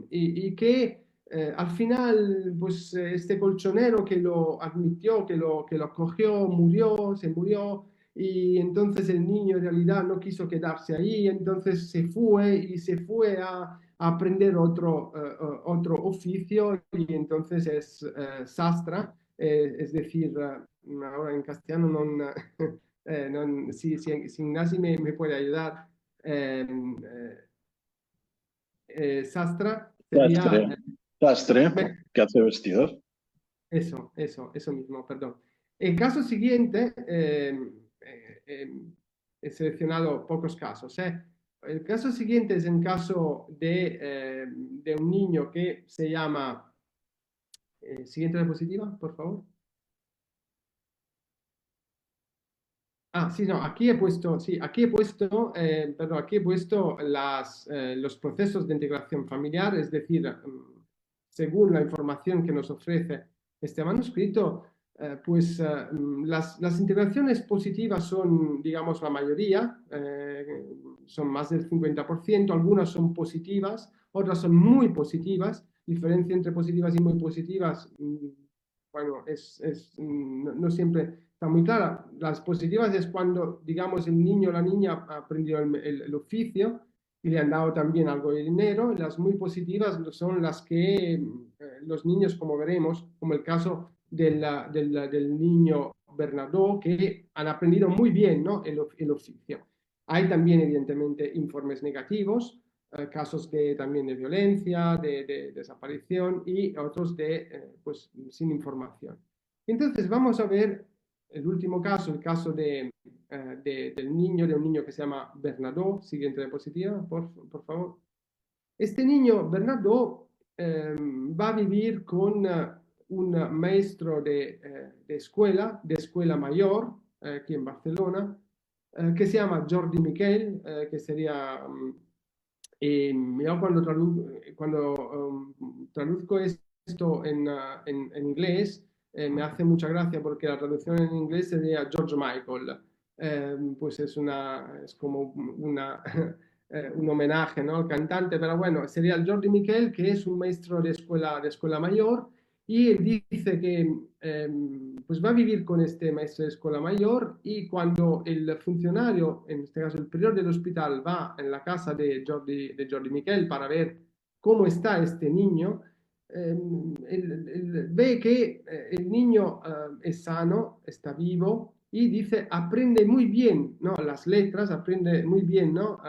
y que al final, pues este colchonero que lo admitió, que lo acogió, se murió, y entonces el niño en realidad no quiso quedarse ahí, entonces se fue a aprender otro oficio, y entonces es sastra, es decir, ahora en castellano si Ignasi me puede ayudar, sastra sería... Sastre, que hace vestidos. Eso mismo, perdón. El caso siguiente, he seleccionado pocos casos. El caso siguiente es el caso de un niño que se llama... siguiente diapositiva, por favor. Sí, no, aquí he puesto los procesos de integración familiar, es decir, según la información que nos ofrece este manuscrito, pues las integraciones positivas son, digamos, la mayoría, son más del 50%, algunas son positivas, otras son muy positivas, diferencia entre positivas y muy positivas, bueno, no siempre está muy clara. Las positivas es cuando, digamos, el niño o la niña ha aprendido el oficio y le han dado también algo de dinero. Las muy positivas son las que los niños, como veremos, como el caso del niño Bernardo, que han aprendido muy bien, ¿no?, el oficio. Hay también, evidentemente, informes negativos, casos también de violencia, de desaparición y otros pues, sin información. Entonces, vamos a ver el último caso, el caso de un niño que se llama Bernardo. Siguiente diapositiva, por favor. Este niño, Bernardo, va a vivir con un maestro de escuela mayor, aquí en Barcelona, que se llama Jordi Miquel, que sería... yo cuando traduzco esto en inglés, me hace mucha gracia porque la traducción en inglés sería George Michael. Pues es como un homenaje, ¿no?, al cantante, pero bueno, sería el Jordi Miquel, que es un maestro de escuela mayor, y él dice que pues va a vivir con este maestro de escuela mayor, y cuando el funcionario, en este caso el prior del hospital, va en la casa de Jordi Miquel para ver cómo está este niño, él ve que el niño es sano, está vivo, y dice, aprende muy bien, ¿no?, las letras, aprende muy bien, ¿no?,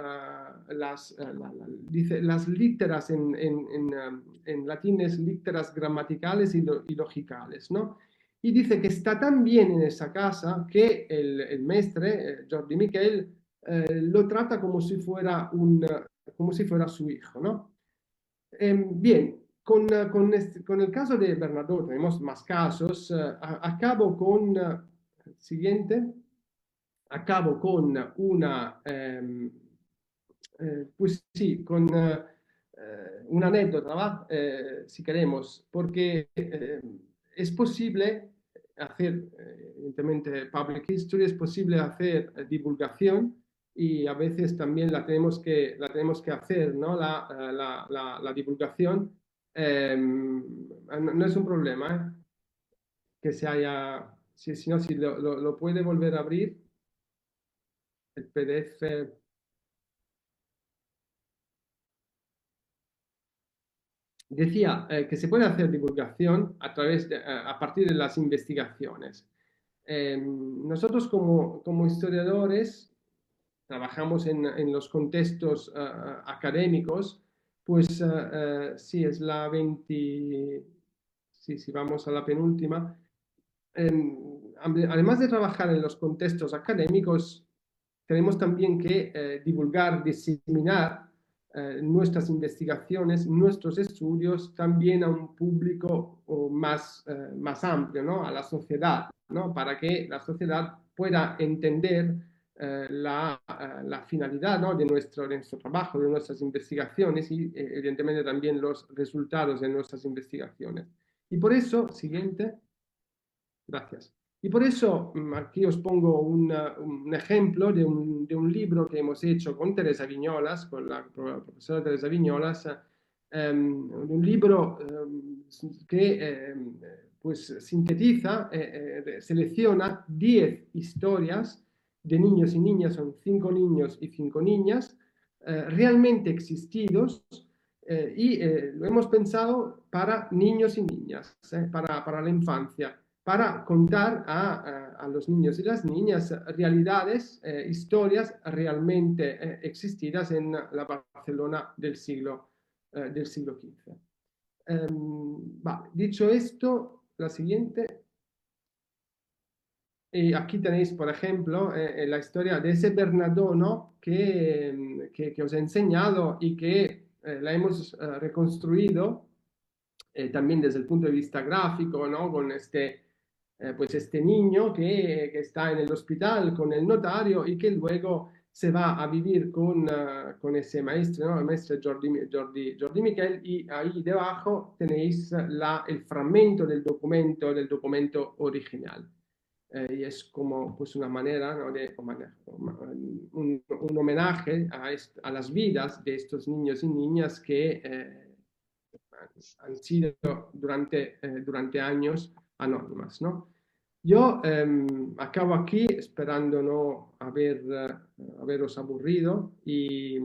dice las literas en latín es literas gramaticales y logicales, ¿no? Y dice que está tan bien en esa casa que el maestre, Jordi Miquel, lo trata como si fuera su hijo, ¿no? Bien, con el caso de Bernardo tenemos más casos. Acabo con, siguiente, acabo con pues sí, con una anécdota, ¿va? Si queremos, porque es posible hacer, evidentemente, public history, es posible hacer divulgación, y a veces también la tenemos que hacer, ¿no?, la divulgación. No es un problema, que se haya, si no, si lo puede volver a abrir, el PDF. Decía que se puede hacer divulgación a partir de las investigaciones. Nosotros como historiadores trabajamos en los contextos académicos, pues sí, es la 20, sí, vamos a la penúltima. Además de trabajar en los contextos académicos, tenemos también que divulgar, diseminar nuestras investigaciones, nuestros estudios también a un público más amplio, ¿no?, a la sociedad, ¿no?, para que la sociedad pueda entender la finalidad, ¿no?, de nuestro trabajo, de nuestras investigaciones, y evidentemente también los resultados de nuestras investigaciones. Y por eso, siguiente, gracias. Y por eso aquí os pongo un ejemplo de un libro que hemos hecho con Teresa Viñolas, con la profesora Teresa Viñolas, un libro que pues sintetiza, selecciona 10 historias de niños y niñas, son 5 niños y 5 niñas, realmente existidos, y lo hemos pensado para niños y niñas, para la infancia, para contar a los niños y las niñas realidades, historias realmente existidas en la Barcelona del siglo XV. Dicho esto, la siguiente. Y aquí tenéis, por ejemplo, la historia de ese Bernardo, ¿no?, que os he enseñado, y que la hemos reconstruido también desde el punto de vista gráfico, ¿no?, con pues este niño que está en el hospital con el notario, y que luego se va a vivir con ese maestro, ¿no?, el maestro Jordi Miquel, y ahí debajo tenéis el fragmento del documento original. Y es como pues una manera, ¿no?, un homenaje a las vidas de estos niños y niñas que han sido durante años anónimas, ¿no? Yo acabo aquí esperando no haberos aburrido y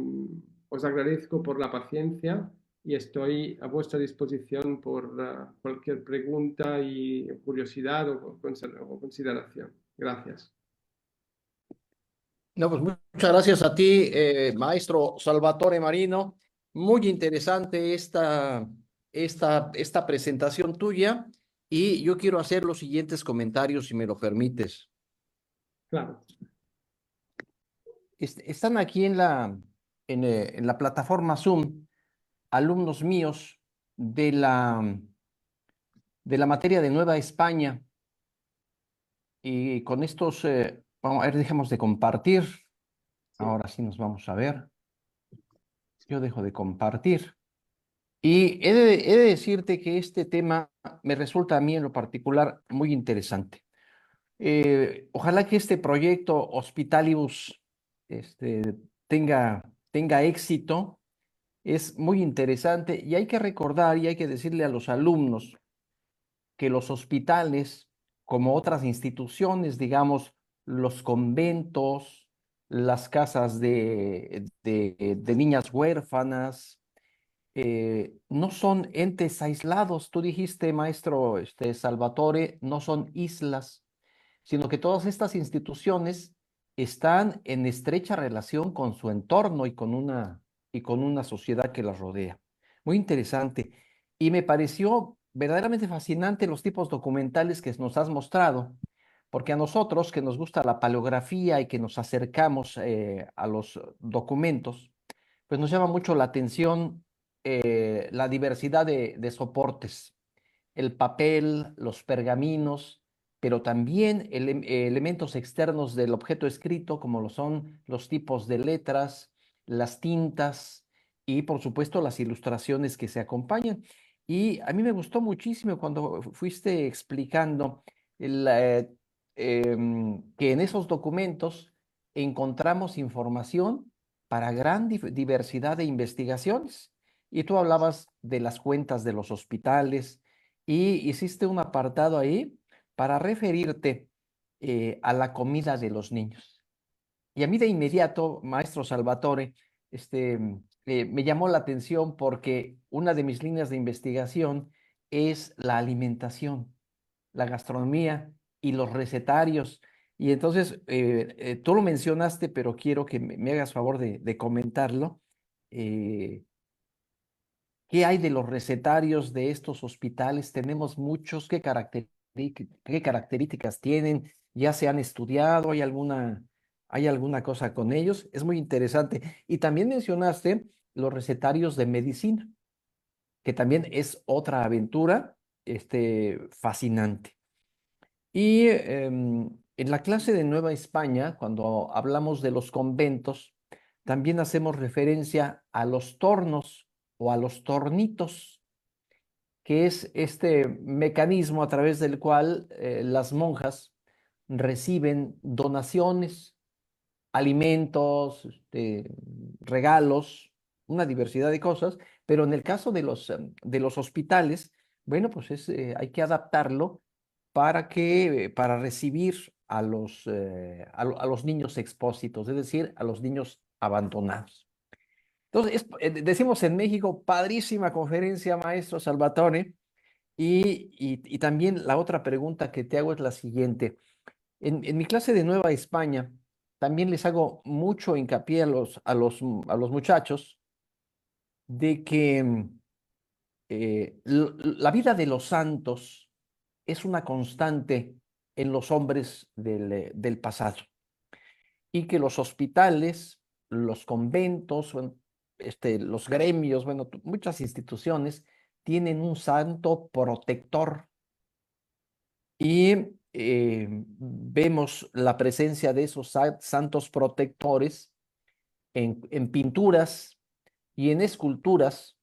os agradezco por la paciencia y estoy a vuestra disposición por cualquier pregunta y curiosidad o consideración. Gracias. No, pues muchas gracias a ti, maestro Salvatore Marino. Muy interesante esta presentación tuya y yo quiero hacer los siguientes comentarios, si me lo permites. Claro. Están aquí en la plataforma Zoom alumnos míos de la materia de Nueva España y con estos, vamos a ver, dejemos de compartir. Ahora sí nos vamos a ver. Yo dejo de compartir. Y he de decirte que este tema me resulta a mí en lo particular muy interesante. Ojalá que este proyecto Hospitalibus tenga éxito. Es muy interesante y hay que recordar y hay que decirle a los alumnos que los hospitales, como otras instituciones, digamos, los conventos, las casas de niñas huérfanas, no son entes aislados. Tú dijiste, maestro Salvatore, no son islas, sino que todas estas instituciones están en estrecha relación con su entorno y con una sociedad que las rodea. Muy interesante. Y me pareció verdaderamente fascinante los tipos documentales que nos has mostrado, porque a nosotros que nos gusta la paleografía y que nos acercamos a los documentos, pues nos llama mucho la atención la diversidad de soportes, el papel, los pergaminos, pero también elementos externos del objeto escrito, como lo son los tipos de letras, las tintas y, por supuesto, las ilustraciones que se acompañan. Y a mí me gustó muchísimo cuando fuiste explicando que en esos documentos encontramos información para gran diversidad de investigaciones. Y tú hablabas de las cuentas de los hospitales y hiciste un apartado ahí para referirte a la comida de los niños. Y a mí de inmediato, maestro Salvatore, me llamó la atención porque una de mis líneas de investigación es la alimentación, la gastronomía y los recetarios. Y entonces, tú lo mencionaste, pero quiero que me hagas favor de comentarlo. Eh, ¿Qué hay de los recetarios de estos hospitales? Tenemos muchos. ¿Qué características tienen? ¿Ya se han estudiado? ¿Hay alguna cosa con ellos? Es muy interesante. Y también mencionaste los recetarios de medicina, que también es otra aventura, fascinante. Y en la clase de Nueva España, cuando hablamos de los conventos, también hacemos referencia a los tornos o a los tornitos, que es este mecanismo a través del cual las monjas reciben donaciones, alimentos, regalos, una diversidad de cosas, pero en el caso de los hospitales, bueno, pues hay que adaptarlo para recibir a los niños expósitos, es decir, a los niños abandonados. Entonces, decimos en México, padrísima conferencia, maestro Salvatore. Y también la otra pregunta que te hago es la siguiente. En mi clase de Nueva España, también les hago mucho hincapié a los muchachos de que la vida de los santos es una constante en los hombres del pasado y que los hospitales, los conventos, bueno, los gremios, bueno, muchas instituciones tienen un santo protector y vemos la presencia de esos santos protectores en pinturas y en esculturas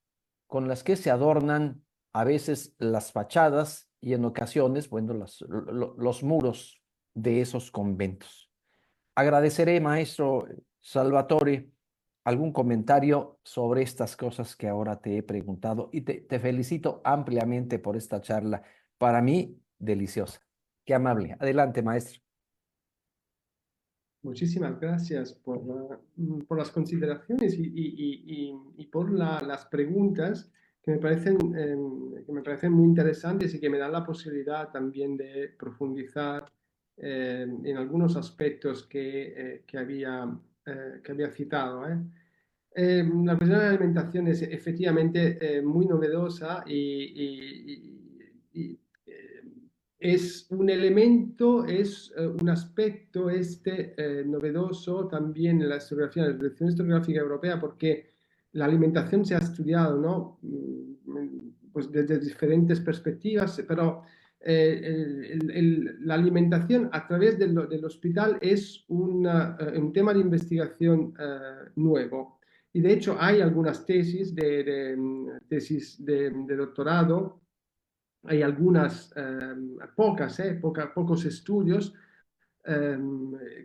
con las que se adornan a veces las fachadas y en ocasiones, bueno, los muros de esos conventos. Agradeceré, maestro Salvatore, algún comentario sobre estas cosas que ahora te he preguntado y te felicito ampliamente por esta charla. Para mí, deliciosa. Qué amable. Adelante, maestro. Muchísimas gracias por las consideraciones y por las preguntas que me parecen muy interesantes y que me dan la posibilidad también de profundizar en algunos aspectos que había citado. La cuestión de la alimentación es efectivamente muy novedosa y es un elemento, es un aspecto novedoso también en la historiografía, en la tradición historiográfica europea, porque la alimentación se ha estudiado, ¿no? Pues desde diferentes perspectivas, pero la alimentación a través del hospital es un tema de investigación nuevo. Y de hecho hay algunas tesis de doctorado, hay algunas, pocos estudios.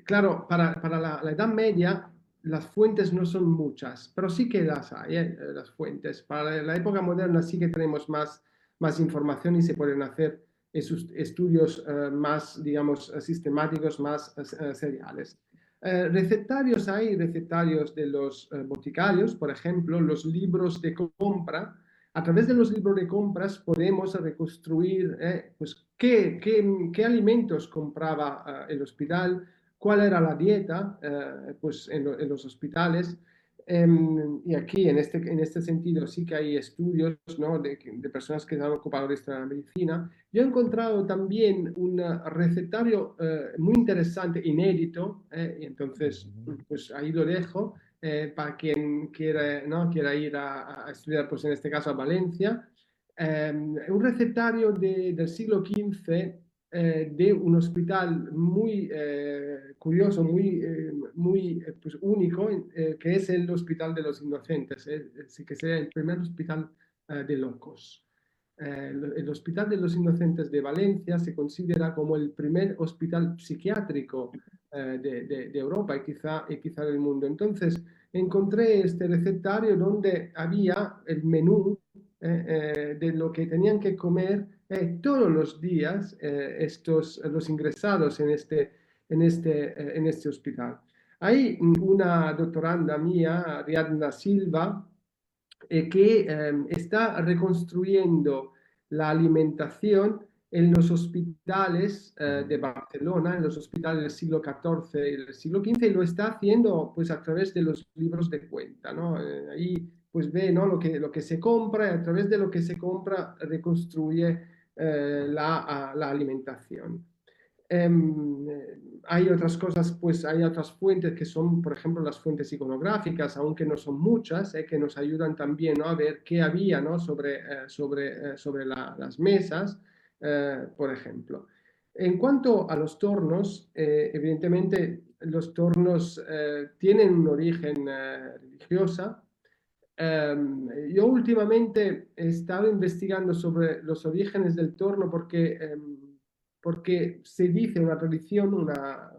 Claro, para la Edad Media las fuentes no son muchas, pero sí que las hay, las fuentes. Para la época moderna sí que tenemos más información y se pueden hacer esos estudios más, digamos, sistemáticos, más seriales. Recetarios hay, recetarios de los boticarios, por ejemplo, los libros de compra. A través de los libros de compras podemos reconstruir pues, qué alimentos compraba el hospital, cuál era la dieta pues, en los hospitales. Y aquí, en este sentido, sí que hay estudios, ¿no? de personas que se han ocupado de esta medicina. Yo he encontrado también un recetario muy interesante, inédito, y entonces pues ahí lo dejo para quien quiera ir a estudiar, pues en este caso a Valencia. Un recetario del siglo XV de un hospital muy curioso, muy pues, único, que es el Hospital de los Inocentes, que sería el primer hospital de locos. El Hospital de los Inocentes de Valencia se considera como el primer hospital psiquiátrico de Europa y quizá del mundo. Entonces, encontré este recetario donde había el menú de lo que tenían que comer todos los días los ingresados en este hospital. Hay una doctoranda mía, Ariadna Silva, que está reconstruyendo la alimentación en los hospitales de Barcelona, en los hospitales del siglo XIV y del siglo XV, y lo está haciendo pues a través de los libros de cuenta, ¿no? Ahí pues ve, ¿no? lo que se compra y a través de lo que se compra reconstruye la alimentación. Hay otras cosas, pues hay otras fuentes que son, por ejemplo, las fuentes iconográficas, aunque no son muchas, que nos ayudan también, ¿no? a ver qué había, ¿no? sobre las mesas, por ejemplo. En cuanto a los tornos, evidentemente los tornos tienen un origen religioso. Yo últimamente he estado investigando sobre los orígenes del torno porque se dice, una tradición, una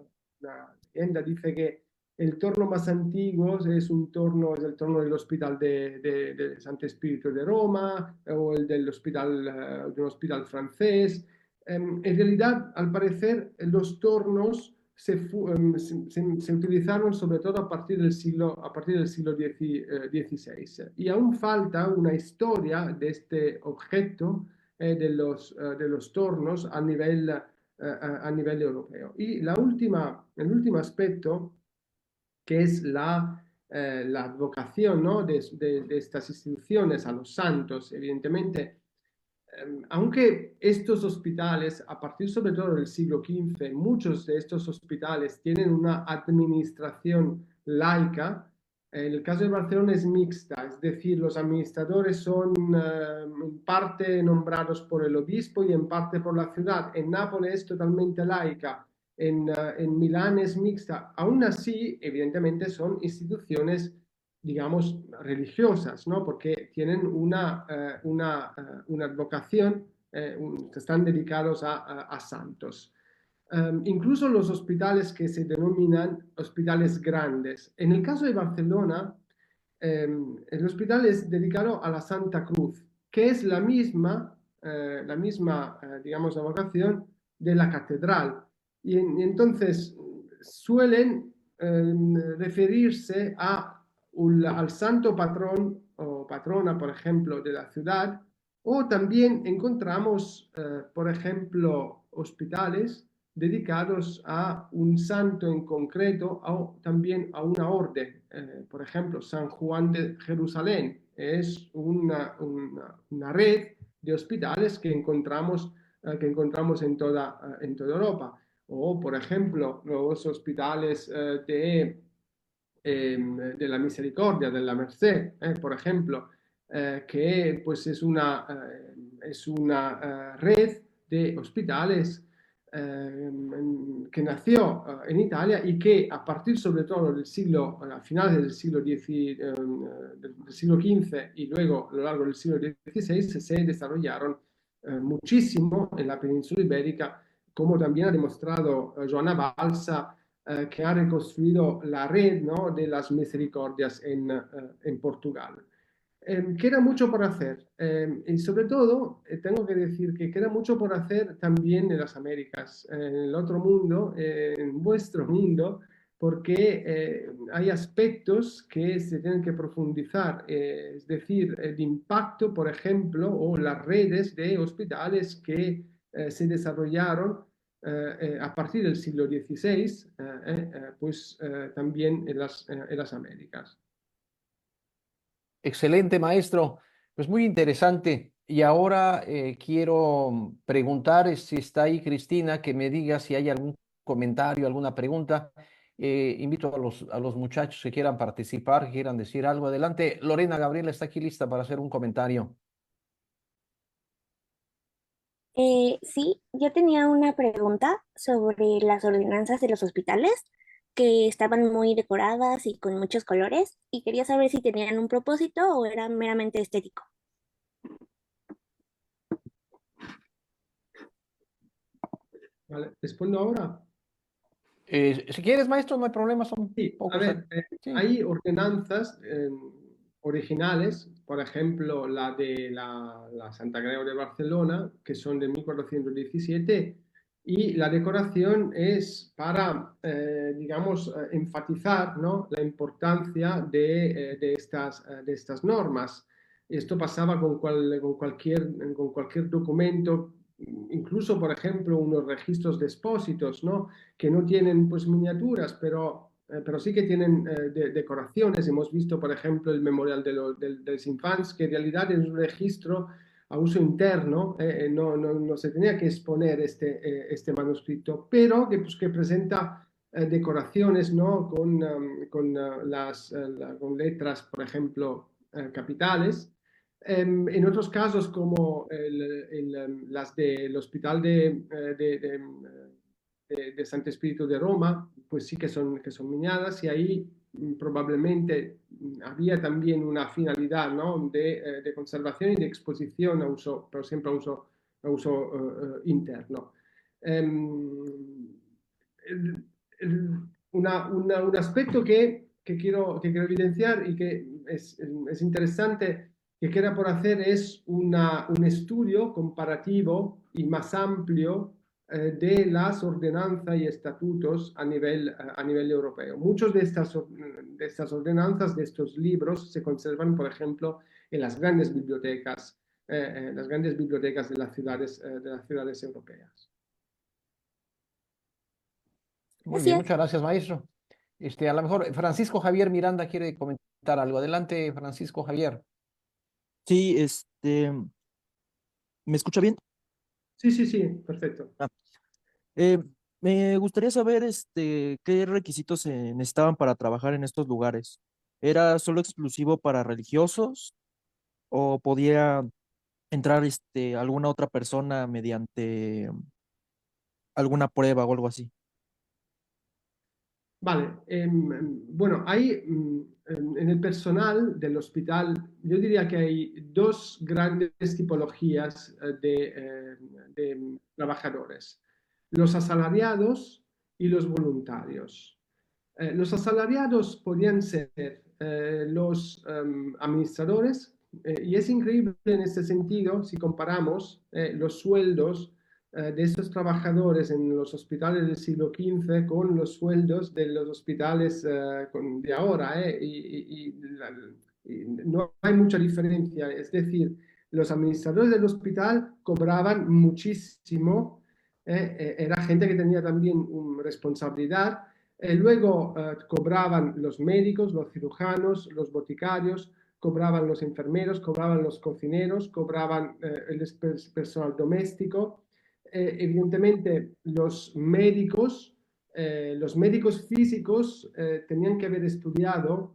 leyenda dice que el torno más antiguo es el torno del Hospital de Santo Espíritu de Roma o el de un hospital francés. En realidad, al parecer, los tornos se utilizaron sobre todo a partir del siglo XVI. Y aún falta una historia de este objeto de los tornos a nivel europeo. Y el último aspecto, que es la advocación, ¿no? de estas instituciones a los santos, evidentemente. Aunque estos hospitales, a partir sobre todo del siglo XV, muchos de estos hospitales tienen una administración laica, en el caso de Barcelona es mixta, es decir, los administradores son en parte nombrados por el obispo y en parte por la ciudad. En Nápoles es totalmente laica, en Milán es mixta. Aún así, evidentemente, son instituciones, digamos, religiosas, ¿no? Porque tienen una advocación, están dedicados a santos. Incluso los hospitales que se denominan hospitales grandes. En el caso de Barcelona, el hospital es dedicado a la Santa Cruz, que es la misma, digamos, la vocación de la catedral. Y entonces suelen referirse al santo patrón o patrona, por ejemplo, de la ciudad, o también encontramos, por ejemplo, hospitales dedicados a un santo en concreto o también a una orden. Por ejemplo, San Juan de Jerusalén es una red de hospitales que encontramos en toda Europa. O, por ejemplo, los hospitales de la Misericordia, de la Merced, por ejemplo, que pues es una red de hospitales que nació en Italia y que a partir sobre todo a finales del siglo XV y luego a lo largo del siglo XVI se desarrollaron muchísimo en la península ibérica, como también ha demostrado Joana Balsa, que ha reconstruido la red, ¿no?, de las misericordias en Portugal. Queda mucho por hacer y sobre todo tengo que decir que queda mucho por hacer también en las Américas, en el otro mundo, en vuestro mundo, porque hay aspectos que se tienen que profundizar, es decir, el impacto, por ejemplo, o las redes de hospitales que se desarrollaron a partir del siglo XVI, pues también en las Américas. Excelente, maestro. Pues muy interesante. Y ahora quiero preguntar si está ahí Cristina, que me diga si hay algún comentario, alguna pregunta. Invito a los muchachos que quieran participar, que quieran decir algo. Adelante. Lorena Gabriela está aquí lista para hacer un comentario. Sí, yo tenía una pregunta sobre las ordenanzas de los hospitales que estaban muy decoradas y con muchos colores y quería saber si tenían un propósito o era meramente estético. ¿Vale? ¿Respondo ahora? Si quieres, maestro, no hay problema, son Sí, a pocos. ver, Sí. hay ordenanzas originales, por ejemplo, la de la Santa Creu de Barcelona, que son de 1417, y la decoración es para, digamos, enfatizar, ¿no?, la importancia de estas normas. Esto pasaba con cualquier documento, incluso, por ejemplo, unos registros de expósitos, ¿no?, que no tienen pues miniaturas, pero sí que tienen decoraciones. Hemos visto, por ejemplo, el memorial de los infants, que en realidad es un registro a uso interno, no se tenía que exponer este manuscrito, pero que, pues, que presenta decoraciones, ¿no?, con letras, por ejemplo, capitales. En otros casos, como las del Hospital de Santo Espíritu de Roma, pues sí que son miniadas y ahí probablemente había también una finalidad, ¿no?, de conservación y de exposición a uso, pero siempre a uso interno. Un aspecto que quiero evidenciar y que es interesante que queda por hacer es un estudio comparativo y más amplio de las ordenanzas y estatutos a nivel europeo. Muchos de estas ordenanzas, de estos libros, se conservan, por ejemplo, en las grandes bibliotecas de las ciudades europeas. Muy bien, Gracias. muchas gracias, maestro. A lo mejor Francisco Javier Miranda quiere comentar algo. Adelante, Francisco Javier. Sí, ¿me escucha bien? Sí, sí, sí, perfecto. Eh, Me gustaría saber, qué requisitos se necesitaban para trabajar en estos lugares. ¿Era solo exclusivo para religiosos o podía entrar, alguna otra persona mediante alguna prueba o algo así? Vale, bueno, en el personal del hospital, yo diría que hay dos grandes tipologías de trabajadores: los asalariados y los voluntarios. Los asalariados podían ser los administradores, y es increíble en este sentido si comparamos los sueldos de estos trabajadores en los hospitales del siglo XV con los sueldos de los hospitales de ahora, y no hay mucha diferencia. Es decir, los administradores del hospital cobraban muchísimo, era gente que tenía también responsabilidad. Luego cobraban los médicos, los cirujanos, los boticarios, cobraban los enfermeros, cobraban los cocineros, cobraban el personal doméstico. Evidentemente, los médicos físicos tenían que haber estudiado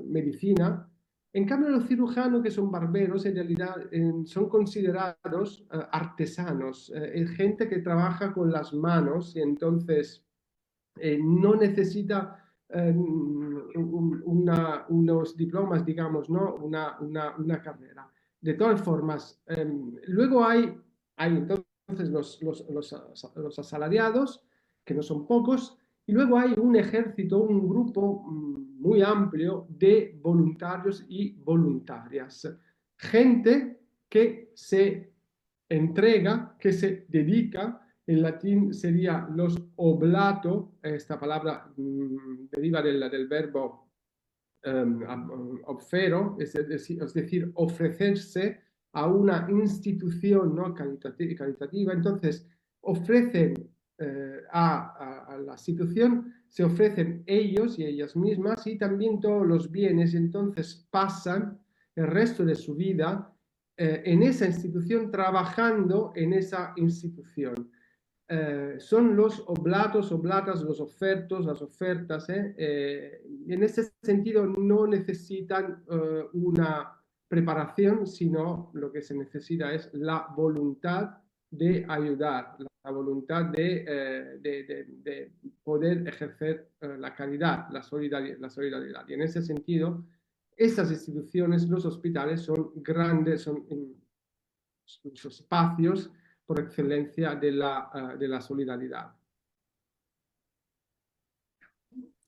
medicina. En cambio, los cirujanos, que son barberos, en realidad son considerados artesanos, gente que trabaja con las manos, y entonces no necesita unos diplomas, digamos, ¿no? Una carrera. De todas formas, luego hay entonces los asalariados, que no son pocos, y luego hay un ejército, un grupo muy amplio de voluntarios y voluntarias. Gente que se entrega, que se dedica. En latín sería los oblato, esta palabra deriva del verbo obfero, es decir, ofrecerse a una institución, ¿no? caritativa. Entonces, ofrecen a la institución, se ofrecen ellos y ellas mismas y también todos los bienes, y entonces pasan el resto de su vida en esa institución, trabajando en esa institución. Son los oblatos, oblatas, los ofertos, las ofertas. En ese sentido no necesitan una preparación, sino lo que se necesita es la voluntad de ayudar, la voluntad de poder ejercer la caridad, la solidaridad. Y en ese sentido, esas instituciones, los hospitales, son grandes, son espacios por excelencia de la solidaridad.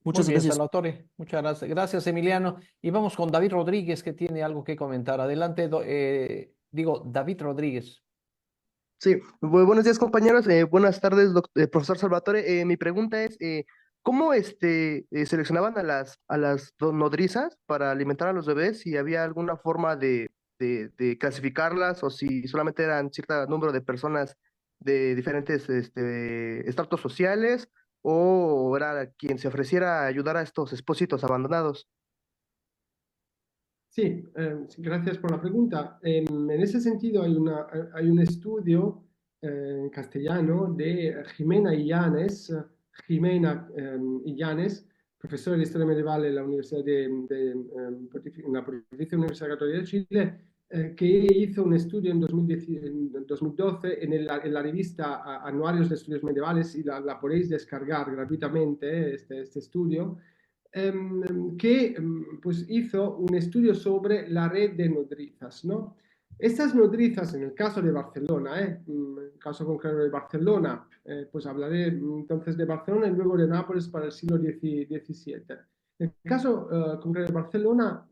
Muchas Muy bien, gracias. Salvatore. Muchas gracias. Gracias, Emiliano. Y vamos con David Rodríguez, que tiene algo que comentar. Adelante, David Rodríguez. Sí, buenos días compañeros, buenas tardes profesor Salvatore. Mi pregunta es, ¿cómo seleccionaban a las nodrizas para alimentar a los bebés? Si había alguna forma de clasificarlas o si solamente eran cierto número de personas de diferentes estratos sociales, o era quien se ofreciera a ayudar a estos expósitos abandonados. Sí, gracias por la pregunta. En ese sentido hay un estudio en castellano de Jimena Illanes, profesora de Historia Medieval en la Universidad en la Pontificia Universidad Católica de Chile, que hizo un estudio en 2012 en la revista Anuarios de Estudios Medievales, y la podéis descargar gratuitamente, este estudio, que pues hizo un estudio sobre la red de nodrizas, ¿no? Estas nodrizas, en el caso de Barcelona, en el caso concreto de Barcelona, pues hablaré entonces de Barcelona y luego de Nápoles para el siglo XVII. En el caso concreto de Barcelona,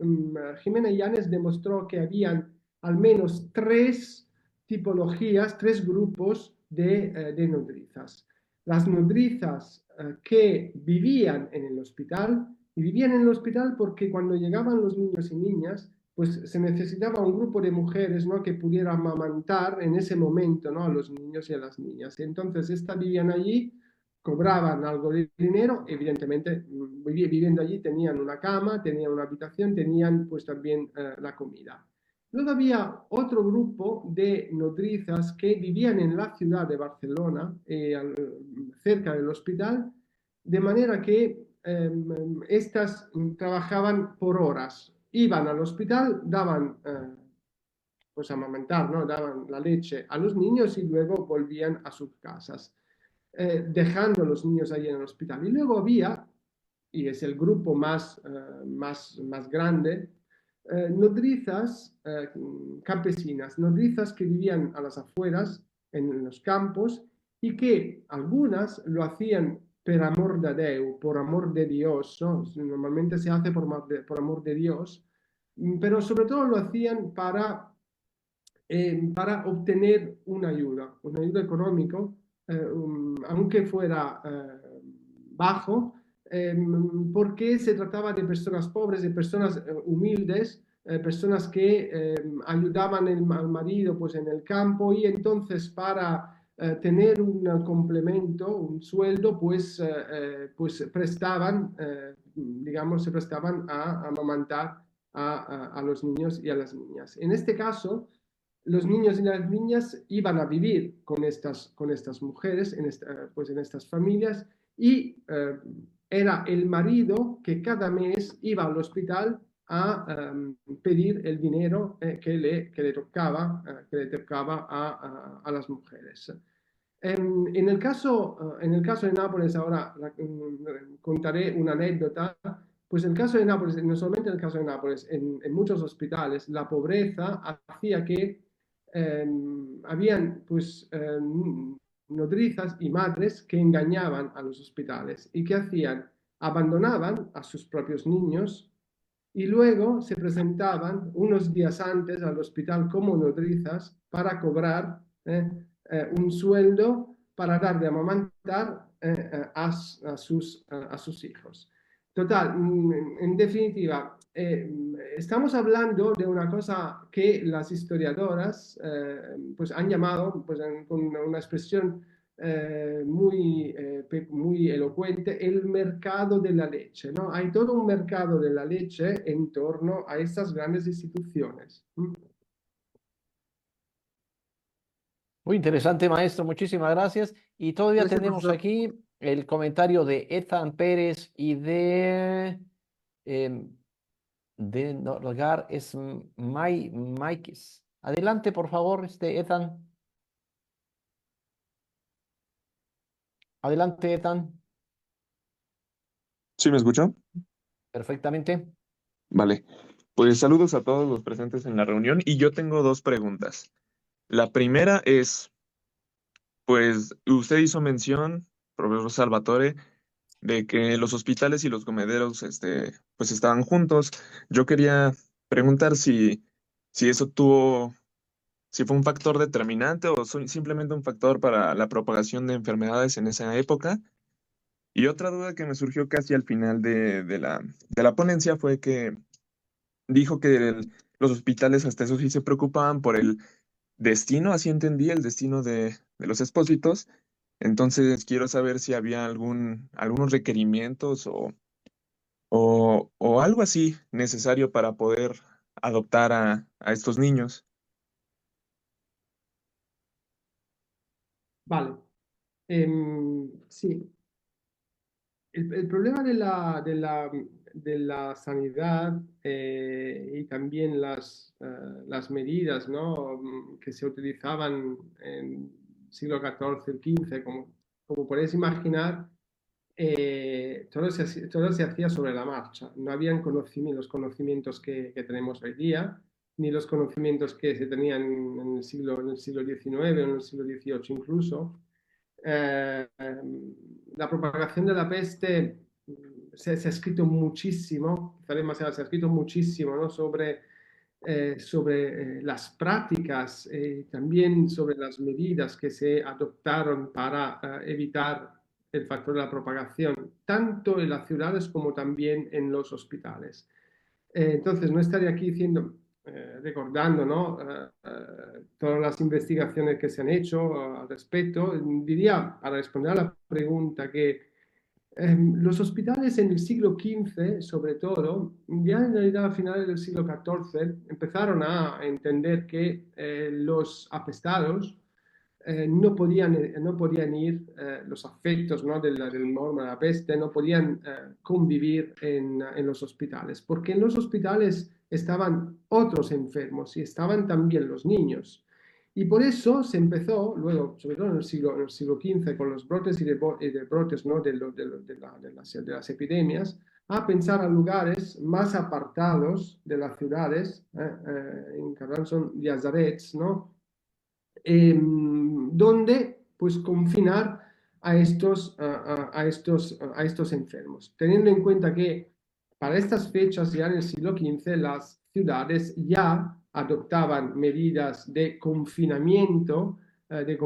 Jimena Illanes demostró que habían al menos 3 tipologías, 3 grupos de nodrizas. Las nodrizas que vivían en el hospital, y vivían en el hospital porque cuando llegaban los niños y niñas, pues se necesitaba un grupo de mujeres, ¿no? que pudiera amamantar en ese momento, ¿no? a los niños y a las niñas. Y entonces estas vivían allí, cobraban algo de dinero, evidentemente viviendo allí tenían una cama, tenían una habitación, tenían pues también la comida. Luego había otro grupo de nodrizas que vivían en la ciudad de Barcelona, cerca del hospital, de manera que estas trabajaban por horas. Iban al hospital, daban pues amamantar, ¿no? Daban la leche a los niños y luego volvían a sus casas, dejando a los niños ahí en el hospital. Y luego había, y es el grupo más grande, nodrizas campesinas, nodrizas que vivían a las afueras, en los campos, y que algunas lo hacían per amor de Déu, por amor de Dios, ¿no? Normalmente se hace por amor de Dios, pero sobre todo lo hacían para obtener una ayuda económica, aunque fuera bajo, porque se trataba de personas pobres, de personas humildes, personas que ayudaban al marido pues, en el campo, y entonces para tener un complemento, un sueldo, pues prestaban, digamos, se prestaban a amamantar a los niños y a las niñas. En este caso, los niños y las niñas iban a vivir con estas mujeres, pues en estas familias, y era el marido que cada mes iba al hospital a pedir el dinero que le tocaba a las mujeres. En el caso de Nápoles, ahora contaré una anécdota. Pues en el caso de Nápoles, no solamente en el caso de Nápoles, en muchos hospitales, la pobreza hacía que habían pues nodrizas y madres que engañaban a los hospitales. ¿Y qué hacían? Abandonaban a sus propios niños y luego se presentaban unos días antes al hospital como nodrizas para cobrar un sueldo para dar de amamantar a sus hijos. Total, en definitiva, estamos hablando de una cosa que las historiadoras pues han llamado, pues, con una expresión muy elocuente, el mercado de la leche, ¿no? Hay todo un mercado de la leche en torno a estas grandes instituciones. Muy interesante, maestro. Muchísimas gracias. Y todavía Gracias, tenemos profesor. aquí el comentario de Ethan Pérez y de Nolgar es Maikis. Adelante, por favor, Ethan. Adelante, Ethan. ¿Sí me escuchó? Perfectamente. Vale. Pues saludos a todos los presentes en la reunión y yo tengo dos preguntas. La primera es, pues usted hizo mención, profesor Salvatore, de que los hospitales y los comederos, pues estaban juntos. Yo quería preguntar si eso si fue un factor determinante o simplemente un factor para la propagación de enfermedades en esa época. Y otra duda que me surgió casi al final de la ponencia fue que dijo que los hospitales hasta eso sí se preocupaban por el destino, así entendí, el destino de los expósitos. Entonces quiero saber si había algunos requerimientos o algo así necesario para poder adoptar a estos niños. Vale. Sí. El problema de la sanidad y también las medidas, ¿no? Que se utilizaban en el siglo XIV, el XV, como podéis imaginar, todo se hacía sobre la marcha. No habían los conocimientos que tenemos hoy día, ni los conocimientos que se tenían en el siglo XIX o en el siglo XVIII incluso. La propagación de la peste se ha escrito muchísimo, quizá demasiado, se ha escrito muchísimo, ¿no? sobre las prácticas, también sobre las medidas que se adoptaron para evitar el factor de la propagación, tanto en las ciudades como también en los hospitales. Entonces, no estaré aquí recordando, ¿no? Todas las investigaciones que se han hecho al respecto. Diría, para responder a la pregunta, que los hospitales en el siglo XV, sobre todo, ya en realidad a finales del siglo XIV, empezaron a entender que los apestados no podían ir, los afectos, ¿no? del morbo, de la peste, no podían convivir en los hospitales, porque en los hospitales estaban otros enfermos y estaban también los niños. Y por eso se empezó, luego, sobre todo en el siglo XV, con los brotes y de brotes, ¿no? de las epidemias, a pensar a lugares más apartados de las ciudades, en catalán son llazarets, ¿no? Donde pues confinar a estos enfermos. Teniendo en cuenta que para estas fechas, ya en el siglo XV, las ciudades ya adoptaban medidas de confinamiento de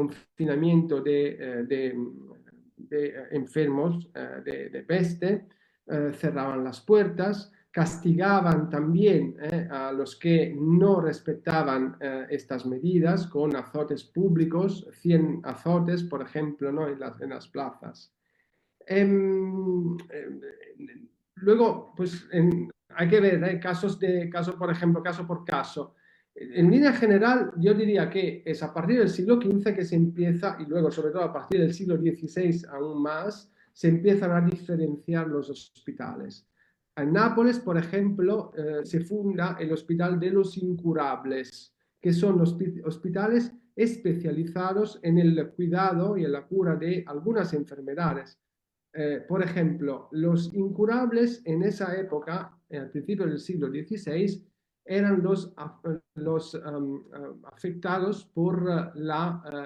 enfermos de peste, cerraban las puertas, castigaban también a los que no respetaban estas medidas con azotes públicos, 100 azotes, por ejemplo, ¿no? En las plazas. Luego, pues hay que ver caso, por ejemplo, caso por caso. En línea general, yo diría que es a partir del siglo XV que se empieza, y luego sobre todo a partir del siglo XVI aún más, se empiezan a diferenciar los hospitales. En Nápoles, por ejemplo, se funda el Hospital de los Incurables, que son hospitales especializados en el cuidado y en la cura de algunas enfermedades. Por ejemplo, los incurables en esa época, al principio del siglo XVI, eran los afectados por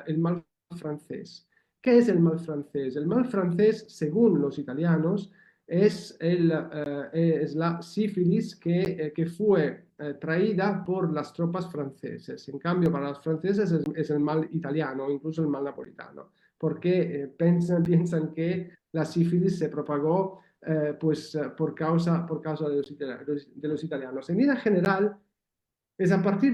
el mal francés. ¿Qué es el mal francés? El mal francés, según los italianos, es la sífilis que fue traída por las tropas franceses. En cambio, para los franceses es el mal italiano, incluso el mal napolitano, porque piensan que la sífilis se propagó por causa de los italianos. En línea general, es a partir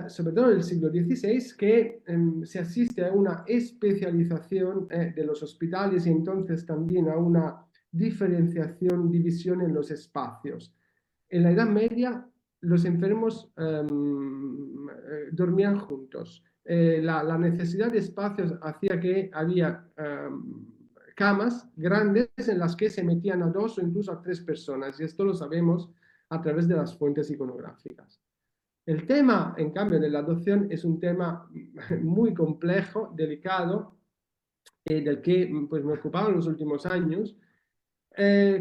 sobre todo del siglo XVI, que se asiste a una especialización de los hospitales y entonces también a una diferenciación, división en los espacios. En la Edad Media, los enfermos dormían juntos. La necesidad de espacios hacía que había camas grandes en las que se metían a 2 o incluso a 3 personas, y esto lo sabemos a través de las fuentes iconográficas. El tema, en cambio, de la adopción es un tema muy complejo, delicado, del que pues, me ocupaba en los últimos años.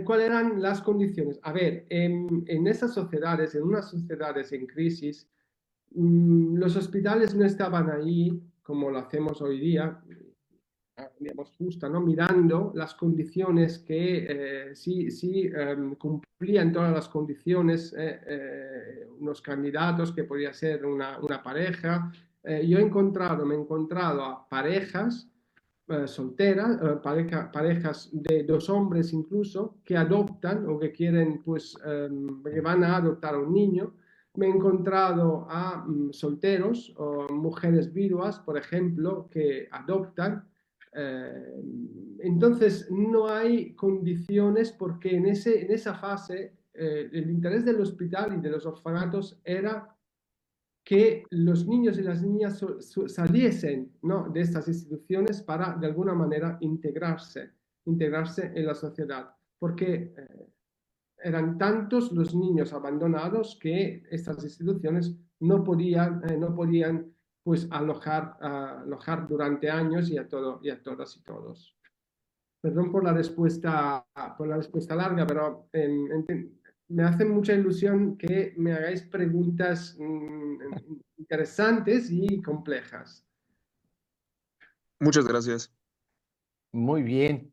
¿Cuáles eran las condiciones? A ver, en esas sociedades, en unas sociedades en crisis, los hospitales no estaban ahí como lo hacemos hoy día, digamos, justa, ¿no? Mirando las condiciones que sí cumplían todas las condiciones, unos candidatos que podía ser una pareja. Yo me he encontrado a parejas solteras, parejas de 2 hombres incluso, que adoptan o que quieren, pues, que van a adoptar a un niño. Me he encontrado a solteros o mujeres viudas, por ejemplo, que adoptan. Entonces, no hay condiciones porque en esa fase el interés del hospital y de los orfanatos era que los niños y las niñas saliesen, ¿no? de estas instituciones para de alguna manera integrarse en la sociedad, porque eran tantos los niños abandonados que estas instituciones no podían pues alojar durante años y a todas y todos. Perdón por la respuesta larga, pero me hace mucha ilusión que me hagáis preguntas interesantes y complejas. Muchas gracias. Muy bien.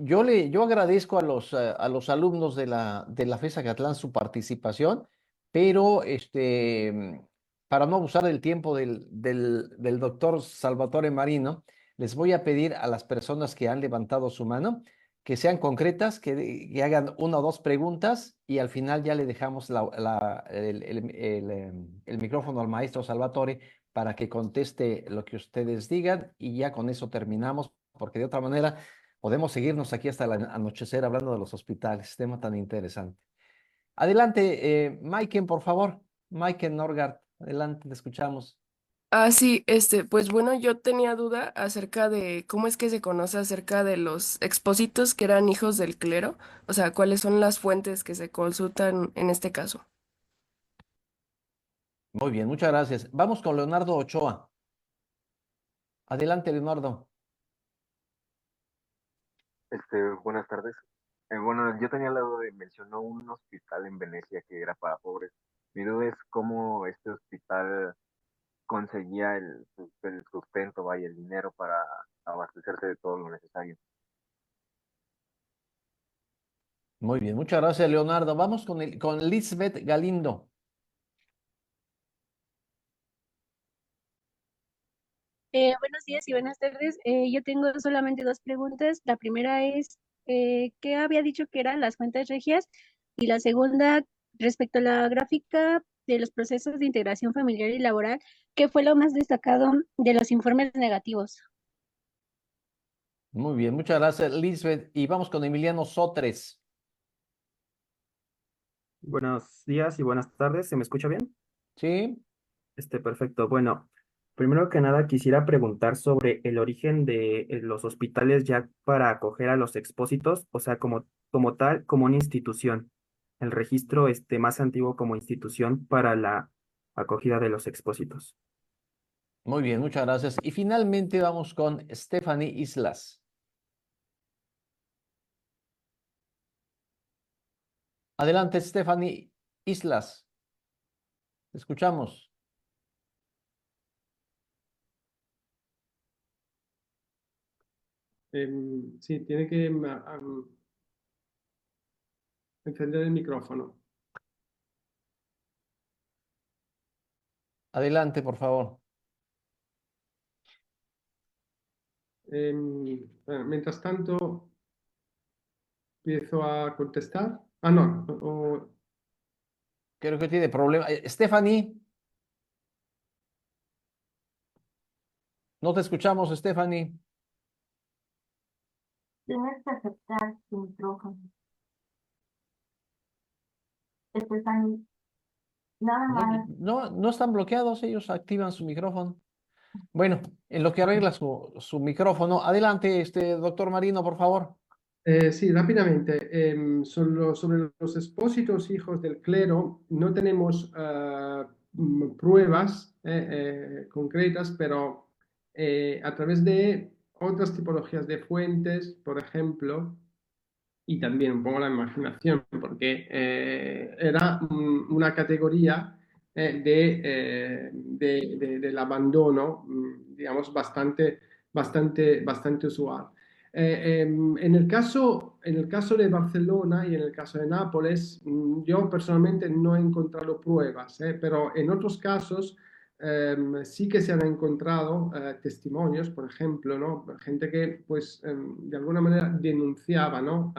Yo agradezco a los alumnos de la FES Acatlán su participación, pero para no abusar del tiempo del doctor Salvatore Marino, les voy a pedir a las personas que han levantado su mano que sean concretas, que hagan 1 o 2 preguntas y al final ya le dejamos el micrófono al maestro Salvatore para que conteste lo que ustedes digan y ya con eso terminamos, porque de otra manera podemos seguirnos aquí hasta el anochecer hablando de los hospitales, tema tan interesante. Adelante, Maiken, por favor. Maiken Norgard, adelante, te escuchamos. Ah, sí, pues bueno, yo tenía duda acerca de cómo es que se conoce acerca de los expósitos que eran hijos del clero, o sea, cuáles son las fuentes que se consultan en este caso. Muy bien, muchas gracias. Vamos con Leonardo Ochoa. Adelante, Leonardo. Buenas tardes. Bueno, yo tenía la duda de, mencionó un hospital en Venecia que era para pobres. Mi duda es cómo este hospital conseguía el sustento, vaya, el dinero para abastecerse de todo lo necesario. Muy bien, muchas gracias, Leonardo. Vamos con Lisbeth Galindo. Buenos días y buenas tardes. Yo tengo solamente dos preguntas. La primera es, ¿qué había dicho que eran las cuentas regias? Y la segunda, respecto a la gráfica de los procesos de integración familiar y laboral, ¿qué fue lo más destacado de los informes negativos? Muy bien, muchas gracias, Lisbeth. Y vamos con Emiliano Sotres. Buenos días y buenas tardes. ¿Se me escucha bien? ¿Sí? Perfecto. Bueno, primero que nada quisiera preguntar sobre el origen de los hospitales ya para acoger a los expósitos, o sea, como tal, como una institución. El registro más antiguo como institución para la acogida de los expósitos. Muy bien, muchas gracias. Y finalmente vamos con Stephanie Islas. Adelante, Stephanie Islas. Te escuchamos. Sí, tiene que encender el micrófono. Adelante, por favor. Mientras tanto, empiezo a contestar. Ah, no. Creo que tiene problema. Stephanie. No te escuchamos, Stephanie. Tienes que aceptar tu micrófono. Estefany, nada más. No están bloqueados, ellos activan su micrófono. Bueno, en lo que arregla su micrófono. Adelante, doctor Marino, por favor. Sí, rápidamente. Sobre los expósitos hijos del clero, no tenemos pruebas concretas, pero a través de otras tipologías de fuentes, por ejemplo, y también un poco la imaginación, porque era una categoría del abandono, digamos, bastante usual. En el caso de Barcelona y en el caso de Nápoles, yo personalmente no he encontrado pruebas, pero en otros casos sí que se han encontrado testimonios, por ejemplo, ¿no? Gente que, pues, de alguna manera denunciaba, ¿no?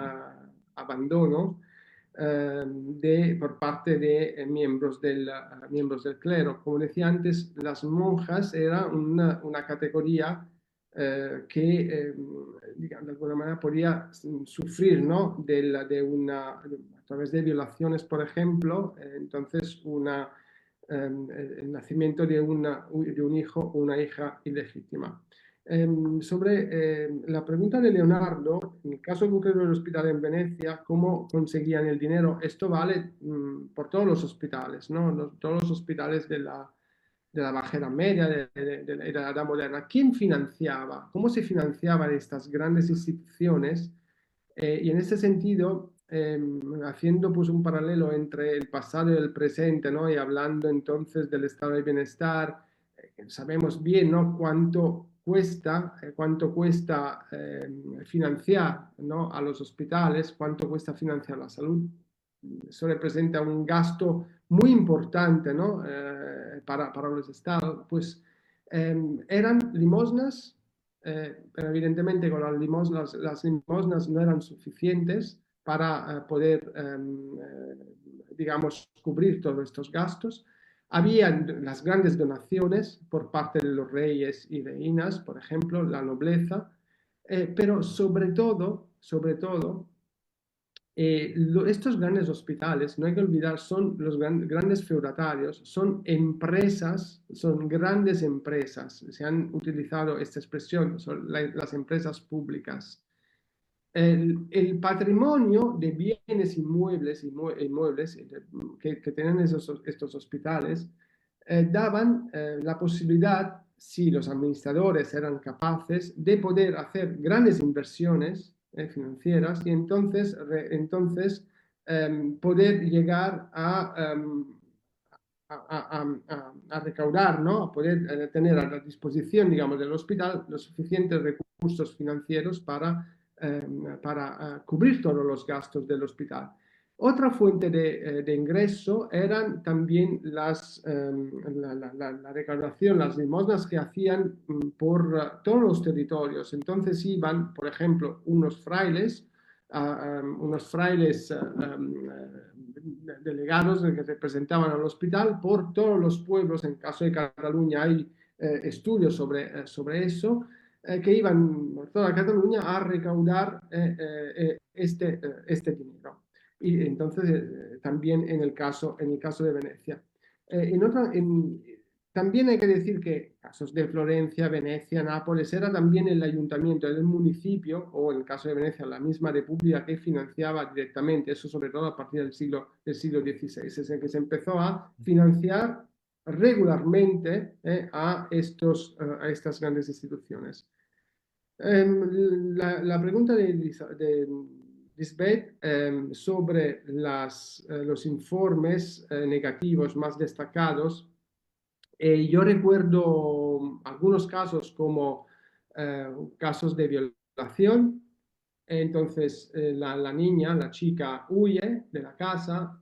Abandono por parte de miembros del clero. Como decía antes, las monjas eran una categoría que, digamos, de alguna manera podía sufrir, ¿no? A través de violaciones, por ejemplo, entonces el nacimiento de un hijo o una hija ilegítima. Sobre la pregunta de Leonardo, en el caso concreto del hospital en Venecia, ¿cómo conseguían el dinero? Esto vale por todos los hospitales, ¿no? Todos los hospitales de la Baja Edad Media, de la Edad Moderna. ¿Quién financiaba? ¿Cómo se financiaban estas grandes instituciones? Y en ese sentido, haciendo pues un paralelo entre el pasado y el presente, ¿no? Y hablando entonces del estado de bienestar, sabemos bien, ¿no? Cuánto cuesta financiar, ¿no? A los hospitales, cuánto cuesta financiar la salud. Eso representa un gasto muy importante, ¿no? Para los estados. Pues eran limosnas, pero evidentemente con las limosnas no eran suficientes para poder, digamos, cubrir todos estos gastos. Había las grandes donaciones por parte de los reyes y reinas, por ejemplo, la nobleza, pero sobre todo, estos grandes hospitales, no hay que olvidar, son los grandes feudatarios, son empresas, son grandes empresas, se han utilizado esta expresión, son las empresas públicas. El patrimonio de bienes inmuebles que tienen estos hospitales daban la posibilidad, si los administradores eran capaces, de poder hacer grandes inversiones financieras y entonces poder llegar a recaudar, ¿no? A poder tener a la disposición, digamos, del hospital los suficientes recursos financieros para cubrir todos los gastos del hospital. Otra fuente de ingreso eran también la recaudación, las limosnas que hacían por todos los territorios. Entonces iban, por ejemplo, unos frailes delegados que representaban al hospital por todos los pueblos. En caso de Cataluña hay estudios sobre eso, que iban por toda Cataluña a recaudar este dinero. Y entonces también en el caso de Venecia. También hay que decir que casos de Florencia, Venecia, Nápoles, era también el ayuntamiento, el municipio, o en el caso de Venecia, la misma república que financiaba directamente, eso sobre todo a partir del siglo XVI, es en que se empezó a financiar regularmente a estas grandes instituciones. La pregunta de Lisbeth sobre los informes negativos más destacados. Yo recuerdo algunos casos como casos de violación. Entonces la chica huye de la casa.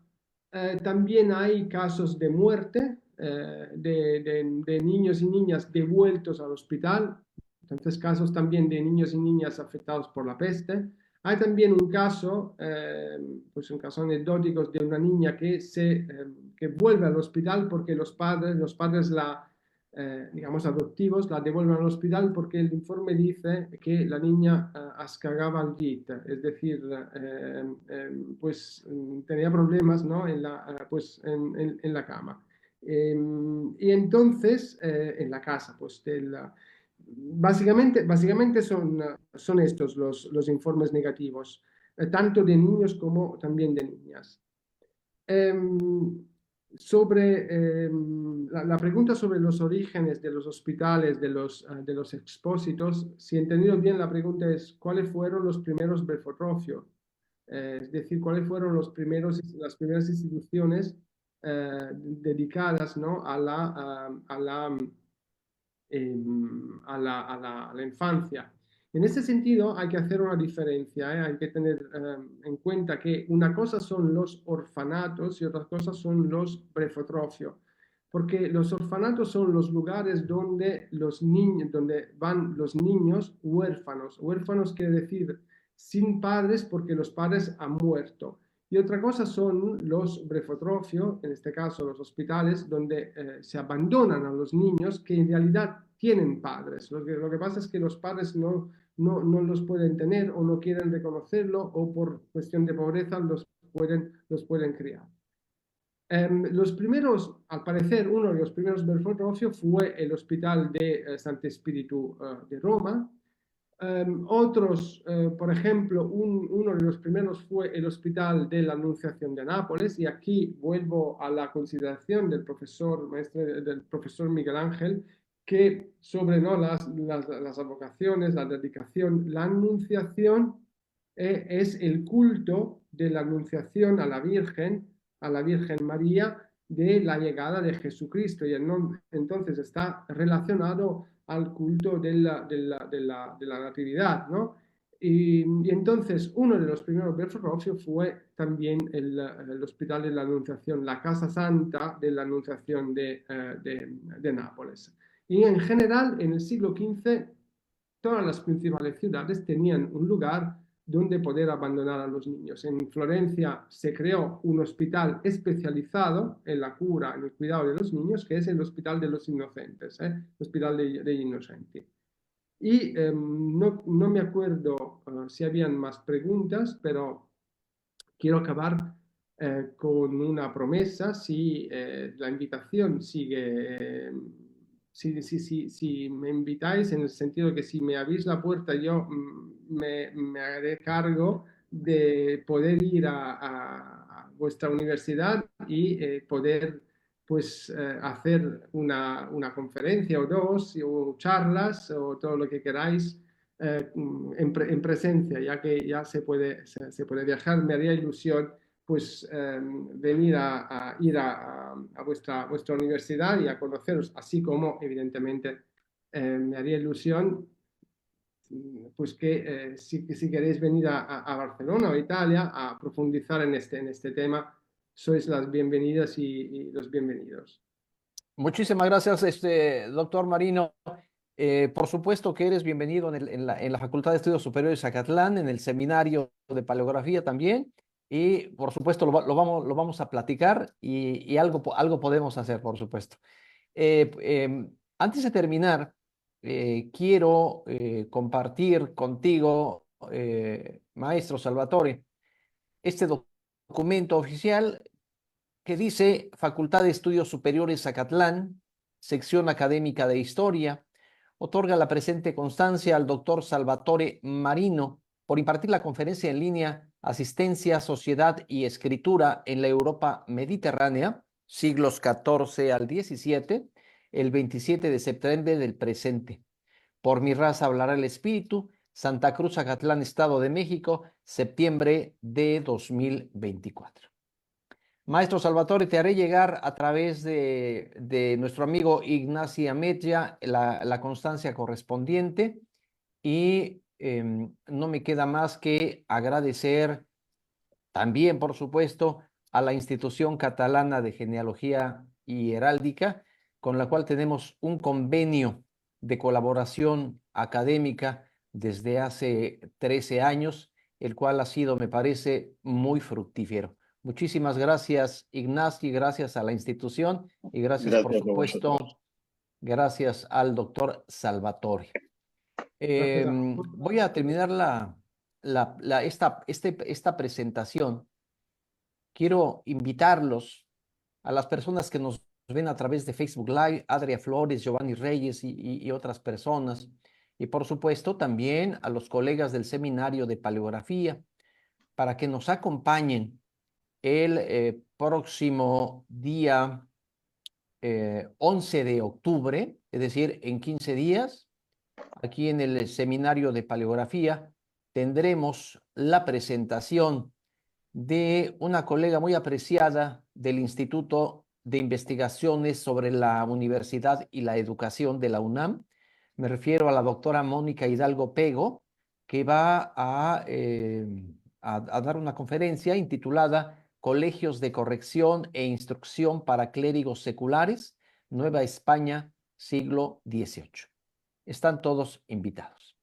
También hay casos de muerte de niños y niñas devueltos al hospital. Entonces casos también de niños y niñas afectados por la peste. Hay también un caso anecdótico de una niña que vuelve al hospital porque los padres digamos adoptivos, la devuelven al hospital porque el informe dice que la niña ascagaba al llit, es decir, tenía problemas, ¿no? en la cama. Y entonces, en la casa, básicamente son estos los informes negativos, tanto de niños como también de niñas. Sobre la pregunta sobre los orígenes de los hospitales, de los expósitos, si he entendido bien, la pregunta es ¿cuáles fueron los primeros Brefotrofio? Es decir, ¿cuáles fueron las primeras instituciones dedicadas, ¿no? a la infancia? En ese sentido hay que hacer una diferencia, hay que tener en cuenta que una cosa son los orfanatos y otra cosa son los Brefotrofio, porque los orfanatos son los lugares donde van los niños huérfanos. Huérfanos quiere decir sin padres porque los padres han muerto. Y otra cosa son los Brefotrofio, en este caso los hospitales, donde se abandonan a los niños que en realidad tienen padres. Lo que pasa es que los padres no los pueden tener o no quieren reconocerlo o por cuestión de pobreza los pueden criar. Los primeros, al parecer, uno de los primeros Brefotrofio fue el Hospital de Santo Espíritu de Roma. Otros, por ejemplo, uno de los primeros fue el Hospital de la Anunciación de Nápoles, y aquí vuelvo a la consideración del profesor Miguel Ángel, que sobre las advocaciones, la dedicación, la anunciación es el culto de la anunciación a la Virgen María, de la llegada de Jesucristo, y entonces está relacionado al culto de la Natividad, ¿no? Y entonces uno de los primeros Brefotrofio fue también el Hospital de la Anunciación, la Casa Santa de la Anunciación de Nápoles. Y en general, en el siglo XV, todas las principales ciudades tenían un lugar donde poder abandonar a los niños. En Florencia se creó un hospital especializado en la cura, en el cuidado de los niños, que es el Hospital de los Inocentes, el Hospital degli Innocenti. Y no me acuerdo si habían más preguntas, pero quiero acabar con una promesa. Si la invitación sigue, si me invitáis, en el sentido de que si me abrís la puerta, yo me haré cargo de poder ir a vuestra universidad y poder hacer una conferencia o dos, o charlas, o todo lo que queráis en presencia, ya que ya se puede viajar. Me haría ilusión venir a ir a vuestra universidad y a conoceros, así como evidentemente me haría ilusión, pues que si queréis venir a Barcelona o Italia a profundizar en este tema, sois las bienvenidas y los bienvenidos. Muchísimas gracias, doctor Marino. Por supuesto que eres bienvenido en la Facultad de Estudios Superiores Zacatlán, en el seminario de paleografía también. Y por supuesto lo vamos a platicar y algo podemos hacer, por supuesto. Antes de terminar, quiero compartir contigo, maestro Salvatore, este documento oficial que dice Facultad de Estudios Superiores Zacatlán, sección académica de Historia, otorga la presente constancia al doctor Salvatore Marino por impartir la conferencia en línea Asistencia, Sociedad y Escritura en la Europa Mediterránea, siglos XIV al XVII, el 27 de septiembre del presente. Por mi raza hablará el Espíritu, Santa Cruz, Zacatlán, Estado de México, septiembre de 2024. Maestro Salvatore, te haré llegar a través de nuestro amigo Ignacio Ametlla la constancia correspondiente y no me queda más que agradecer también, por supuesto, a la Institución Catalana de Genealogía y Heráldica, con la cual tenemos un convenio de colaboración académica desde hace 13 años, el cual ha sido, me parece, muy fructífero. Muchísimas gracias, Ignacio, gracias a la institución y gracias, por Gracias a supuesto, vosotros. gracias al doctor Salvatore. Gracias a Voy a terminar esta presentación. Quiero invitarlos a las personas que nos ven a través de Facebook Live, Adria Flores, Giovanni Reyes y otras personas. Y por supuesto también a los colegas del Seminario de Paleografía para que nos acompañen el próximo día 11 de octubre, es decir, en 15 días, aquí en el Seminario de Paleografía, tendremos la presentación de una colega muy apreciada del Instituto de Investigaciones sobre la Universidad y la Educación de la UNAM. Me refiero a la doctora Mónica Hidalgo Pego, que va a dar una conferencia intitulada Colegios de Corrección e Instrucción para Clérigos Seculares, Nueva España, siglo XVIII. Están todos invitados.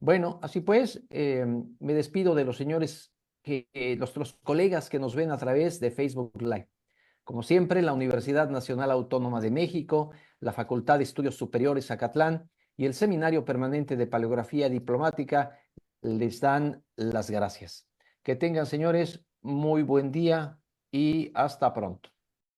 Bueno, así pues, me despido de los señores, los colegas que nos ven a través de Facebook Live. Como siempre, la Universidad Nacional Autónoma de México, la Facultad de Estudios Superiores Zacatlán y el Seminario Permanente de Paleografía Diplomática les dan las gracias. Que tengan, señores, muy buen día y hasta pronto.